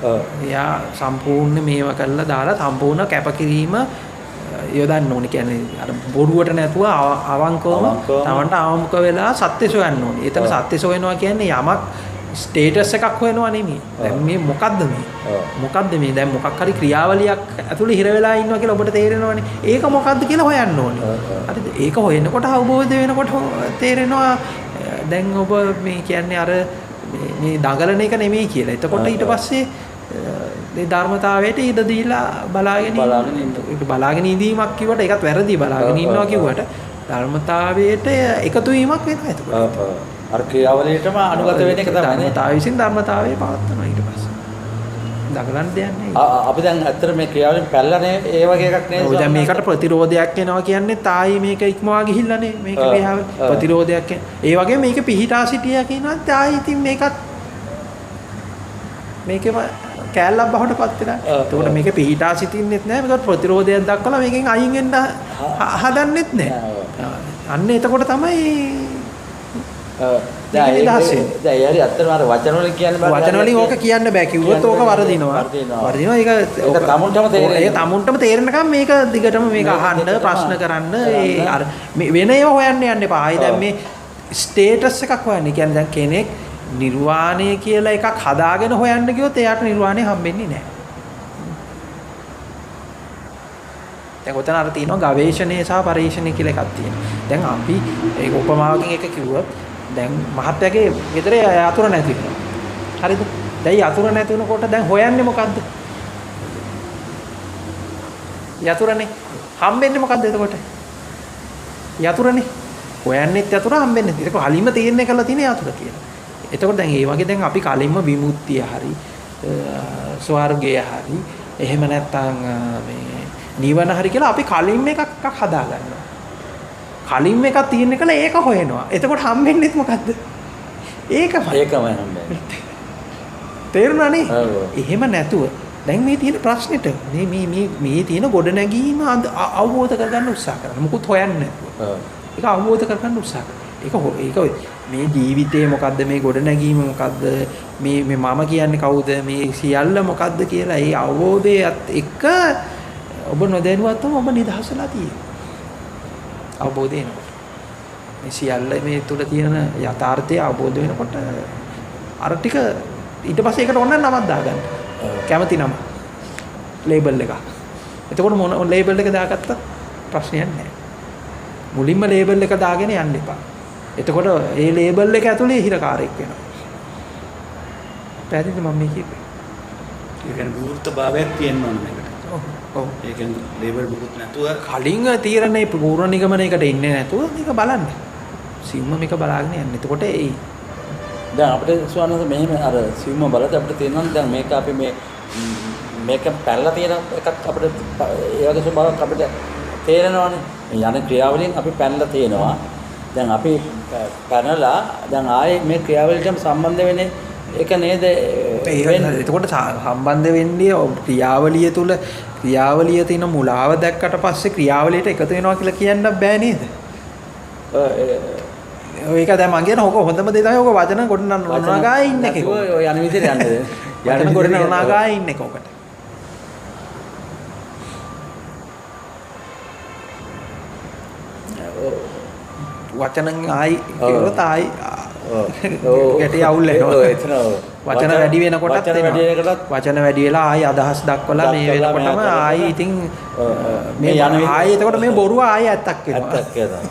එයා සම්පූර්ණ මේව කරලා දාලා සම්පූර්ණ කැපකිරීම යොදන්න ඕනේ. කියන්නේ අර බොරුවට නැතුව අවංකවම තමන්ට අවංක වෙලා සත්‍ය සොයන්න ඕනේ. එතන සත්‍ය සොයනවා කියන්නේ යමක් ස්ටේටස් එකක් හොයනවා නෙමෙයි. දැන් මේ මොකද්ද මේ? මොකද්ද මේ? දැන් මොකක් හරි ක්‍රියාවලියක් ඇතුලේ හිර වෙලා ඉන්නවා කියලා ඔබට තේරෙනවනේ. ඒක මොකද්ද කියලා හොයන්න ඕනේ. හරිද? ඒක හොයනකොට අවබෝධ වෙනකොට තේරෙනවා දැන් ඔබ මේ කියන්නේ අර මේ දඟලන එක නෙමෙයි කියලා. එතකොට ඊට පස්සේ මේ ධර්මතාවයට ඉඩ දීලා බලාගෙන ඉඳීමක් කිව්වට ඒකත් වැරදි. බලාගෙන ඉන්නවා කිව්වට ධර්මතාවයට එකතු වීමක් වෙනවා එතකොට. අර ක්‍රියාවලියටම අනුගත වෙන එක තමයි ධර්මතාවය විසින් ධර්මතාවයේ පවත්නවා ඊට පස්සේ. දඟලන්න දෙයක් නෑ. අපි දැන් ඇත්තට මේ ක්‍රියාවලින් පැල්ලානේ ඒ වගේ එකක් නේද? ඔය දැන් මේකට ප්‍රතිරෝධයක් එනවා කියන්නේ තායි මේක ඉක්මවා ගිහිල්ලානේ මේක ක්‍රියාව ප්‍රතිරෝධයක් ඒ වගේ මේක පිහිටා සිටියා කියනවා තායි ඉතින් මේකත් මේකම කැලලක් බහටපත් වෙනවා. එතකොට මේක පිහිටා සිටින්නෙත් නෑ. මේකට ප්‍රතිරෝධයක් දක්වලා මේකෙන් අයින් වෙන්න හදන්නෙත් නෑ. අන්න එතකොට තමයි දැන් නිදහසෙන්. දැන් ඒ හරි අත්‍තරම අර වචන වලින් කියන්න බෑ. වචන වලින් ඕක කියන්න බෑ. කිව්වොත් ඕක වරදිනවා. වරදිනවා. ඒක තමුන්ටම තේරෙන්නේ. ඒක තමුන්ටම තේරෙනකම් මේක දිගටම මේක අහන්න ප්‍රශ්න කරන්න ඒ අර වෙන ඒවා හොයන්න යන්න එපා. ආයි දැන් මේ ස්ටේටස් එකක් හොයන්න. කියන්නේ දැන් කෙනෙක් නිර්වාණය කියලා එකක් හදාගෙන හොයන්න ගියොත් එයාට නිර්වාණය හම්බෙන්නේ නැහැ. දැන් ඔතන අර තියෙනවා ගවේෂණය සහ පරීක්ෂණය කියලා එකක් තියෙනවා. දැන් අපි ඒක උපමාවකින් එක කිව්වොත් දැන් මහත්යගේ ගෙදර යතුරු නැති වෙනවා. හරිද? දැන් යතුරු නැති වෙනකොට දැන් හොයන්නේ මොකද්ද? යතුරුනේ. හම්බෙන්නේ මොකද්ද එතකොට? යතුරුනේ. හොයන්නෙත් යතුරු හම්බෙන්නේ. ඒක කලින්ම තීරණය කරලා තියෙන යතුරු කියලා. එතකොට දැන් ඒ වගේ දැන් අපි කලින්ම විමුක්තිය හරි ස්වර්ගය හරි එහෙම නැත්නම් මේ නිවන හරි කියලා අපි කලින්ම එකක් හදා ගන්නවා. කලින්ම එකක් තියෙන කල ඒක හොයනවා. එතකොට හම්බෙන්නේත් මොකද්ද? ඒකමයි හම්බෙන්නේ. තේරුණානේ? එහෙම නැතුව දැන් මේ තියෙන ප්‍රශ්නෙට මේ තියෙන ගොඩනැගීම අවබෝධ කරගන්න උත්සාහ කරනවා. මුකුත් හොයන්නේ නැතුව. ඒක අවබෝධ කරගන්න උත්සාහ කරනවා. ඒක මේ ජීවිතේ මොකද්ද, මේ ගොඩනැගීම මොකද්ද, මේ මම කියන්නේ කවුද, මේ සියල්ල මොකද්ද කියලා ඒ අවබෝධයත් එක්ක ඔබ නොදැනුවත්වම ඔබ නිදහසලා තියෙනවා. අවබෝධය එනකොට. මේ සියල්ල මේ තුල තියෙන යථාර්ථය අවබෝධ වෙනකොට අර ටික ඊට පස්සේ ඒකට ඕන නමක් දාගන්න. කැමති නම. ලේබල් එක. එතකොට මොන ලේබල් එක දාගත්තත් ප්‍රශ්නයක් නැහැ. මුලින්ම ලේබල් එක දාගෙන යන්න එපා. එතකොට ඒ ලේබල් එක ඇතුලේ හිරකාරයෙක් වෙනවා. පැහැදිලිද මම මේ කිව්වේ? ඒ කියන්නේ විවෘත භාවයක් තියෙන්න ඕන මේකට. ඔව්. ඒ කියන්නේ ලේබල් බුකුත් නැතුව කලින් තීරණේ පූර්ණ නිගමනයකට ඉන්නේ නැතුව මේක බලන්න. සිව්ම මේක බලාගෙන යන්න. එතකොට ඒ දැන් අපිට ස්වාමීන් මෙහෙම අර සිව්ම බලද්දී අපිට තේරෙනවා දැන් මේක අපි මේක පැනලා තියෙන එකක් අපිට ඒ වගේ ස්වභාවයක් අපිට තේරෙනවානේ. යන ක්‍රියාවලියෙන් අපි පැනලා තියෙනවා. දැන් අපි පැනලා දැන් ආයේ මේ ක්‍රියාවලියටම සම්බන්ධ වෙන්නේ ඒක නේද? එතකොට සම්බන්ධ වෙන්නේ ක්‍රියාවලිය තුල ක්‍රියාවලිය තියෙන මුලාව දැක්කට පස්සේ ක්‍රියාවලියට එකතු වෙනවා කියලා කියන්න බෑ නේද? ඒක දැන් මං කියන ඕක හොඳම දේ තමයි ඕක වචන කොට නනාගා ඉන්න එක. ඔය යන විදිහට යන්නේ. වචන කොට නනාගා ඉන්න එක ඔකට. වචන ආයි කියනොත් ආයි ගැටි අවුල් වෙනවා. වචන වැඩි වෙනකොටත් වචන වැඩි වෙලා ආයි අදහස් දක්වලා මේ වෙනකොටම ආයි ඉතින් මේ ආයි එතකොට මේ බොරුව ආයි ඇත්තක් වෙනවා. ඇත්තක් කියනවා.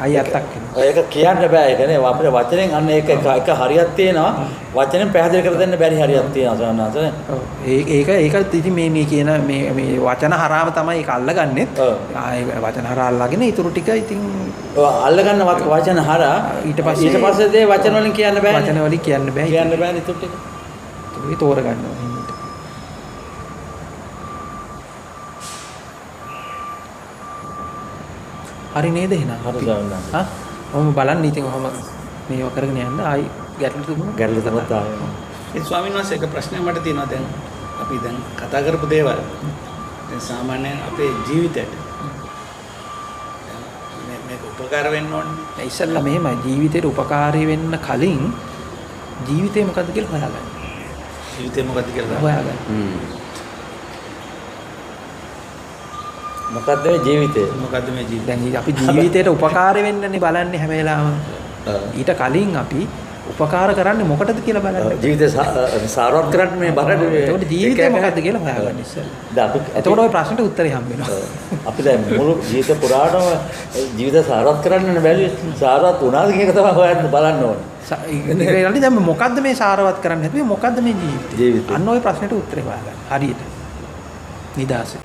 ආයි ඇත්තක් වෙනවා. ඒක කියන්න බෑ. ඒ කියන්නේ අපේ වචනෙන් අන්න ඒක එක හරියක් තියෙනවා. වචනෙන් පැහැදිලි කර දෙන්න බැරි හරියක් තියෙනවා සවන්නාසනේ. ඔව්. ඒක ඉතින් මේ කියන මේ වචන හරහාම තමයි ඒක අල්ලගන්නෙත්. ආයි වචන හරහා අල්ලගෙන ඊටු ටික ඉතින් අල්ලගන්න වචන හරහා ඊට පස්සේ දේ වචන වලින් කියන්න බෑ. වචන වලින් කියන්න බෑ. කියන්න බෑ ඊටු ටික. ඒක තෝරගන්න ඕනේ. හරි නේද එහෙනම්? හරි ගන්නවා. හා? ඔහොම බලන්න ඉතින් ඔහොම මේව කරගෙන යන්න ආයි ගැටලු තිබුණා. ගැටලු තමයි ආවේ. ඒ ස්වාමීන් වහන්සේ එක ප්‍රශ්නයක් මට තියෙනවා දැන් අපි දැන් කතා කරපු දේවල් දැන් සාමාන්‍යයෙන් අපේ ජීවිතයට මේක උපකාර වෙන්න ඕනේ. ඉස්සෙල්ලා මෙහෙමයි ජීවිතේට උපකාරී වෙන්න කලින් ජීවිතේ මොකද්ද කියලා හොයාගන්න. ජීවිතේ මොකද්ද කියලා හොයාගන්න. මොකද්ද මේ ජීවිතේ? මොකද්ද මේ ජීවිතේ? දැන් අපි ජීවිතේට උපකාරී වෙන්නනේ බලන්නේ හැම වෙලාවෙම. ඊට කලින් අපි උපකාර කරන්නේ මොකටද කියලා බලන්න. ජීවිතේ සාරවත් කරන්න මේ බලන්නේ. ඒකට ජීවිතේ මොකද්ද කියලා හොයාගන්න ඉස්සෙල්ලා. දැන් අපි එතකොට ওই ප්‍රශ්නෙට උත්තරේ හම්බ වෙනවා. අපි දැන් මුළු ජීවිත පුරාටම ජීවිත සාරවත් කරන්න බැරි සාරවත් වුණාද කියන එක තමයි හොයන්න බලන්න ඕනේ. ඒකයි දැන් මොකද්ද මේ සාරවත් කරන්න හැදුවේ මොකද්ද මේ ජීවිතේ? ජීවිතේ. අන්න ওই ප්‍රශ්නෙට උත්තරේ හොයාගන්න. හරියට. නිදාසේ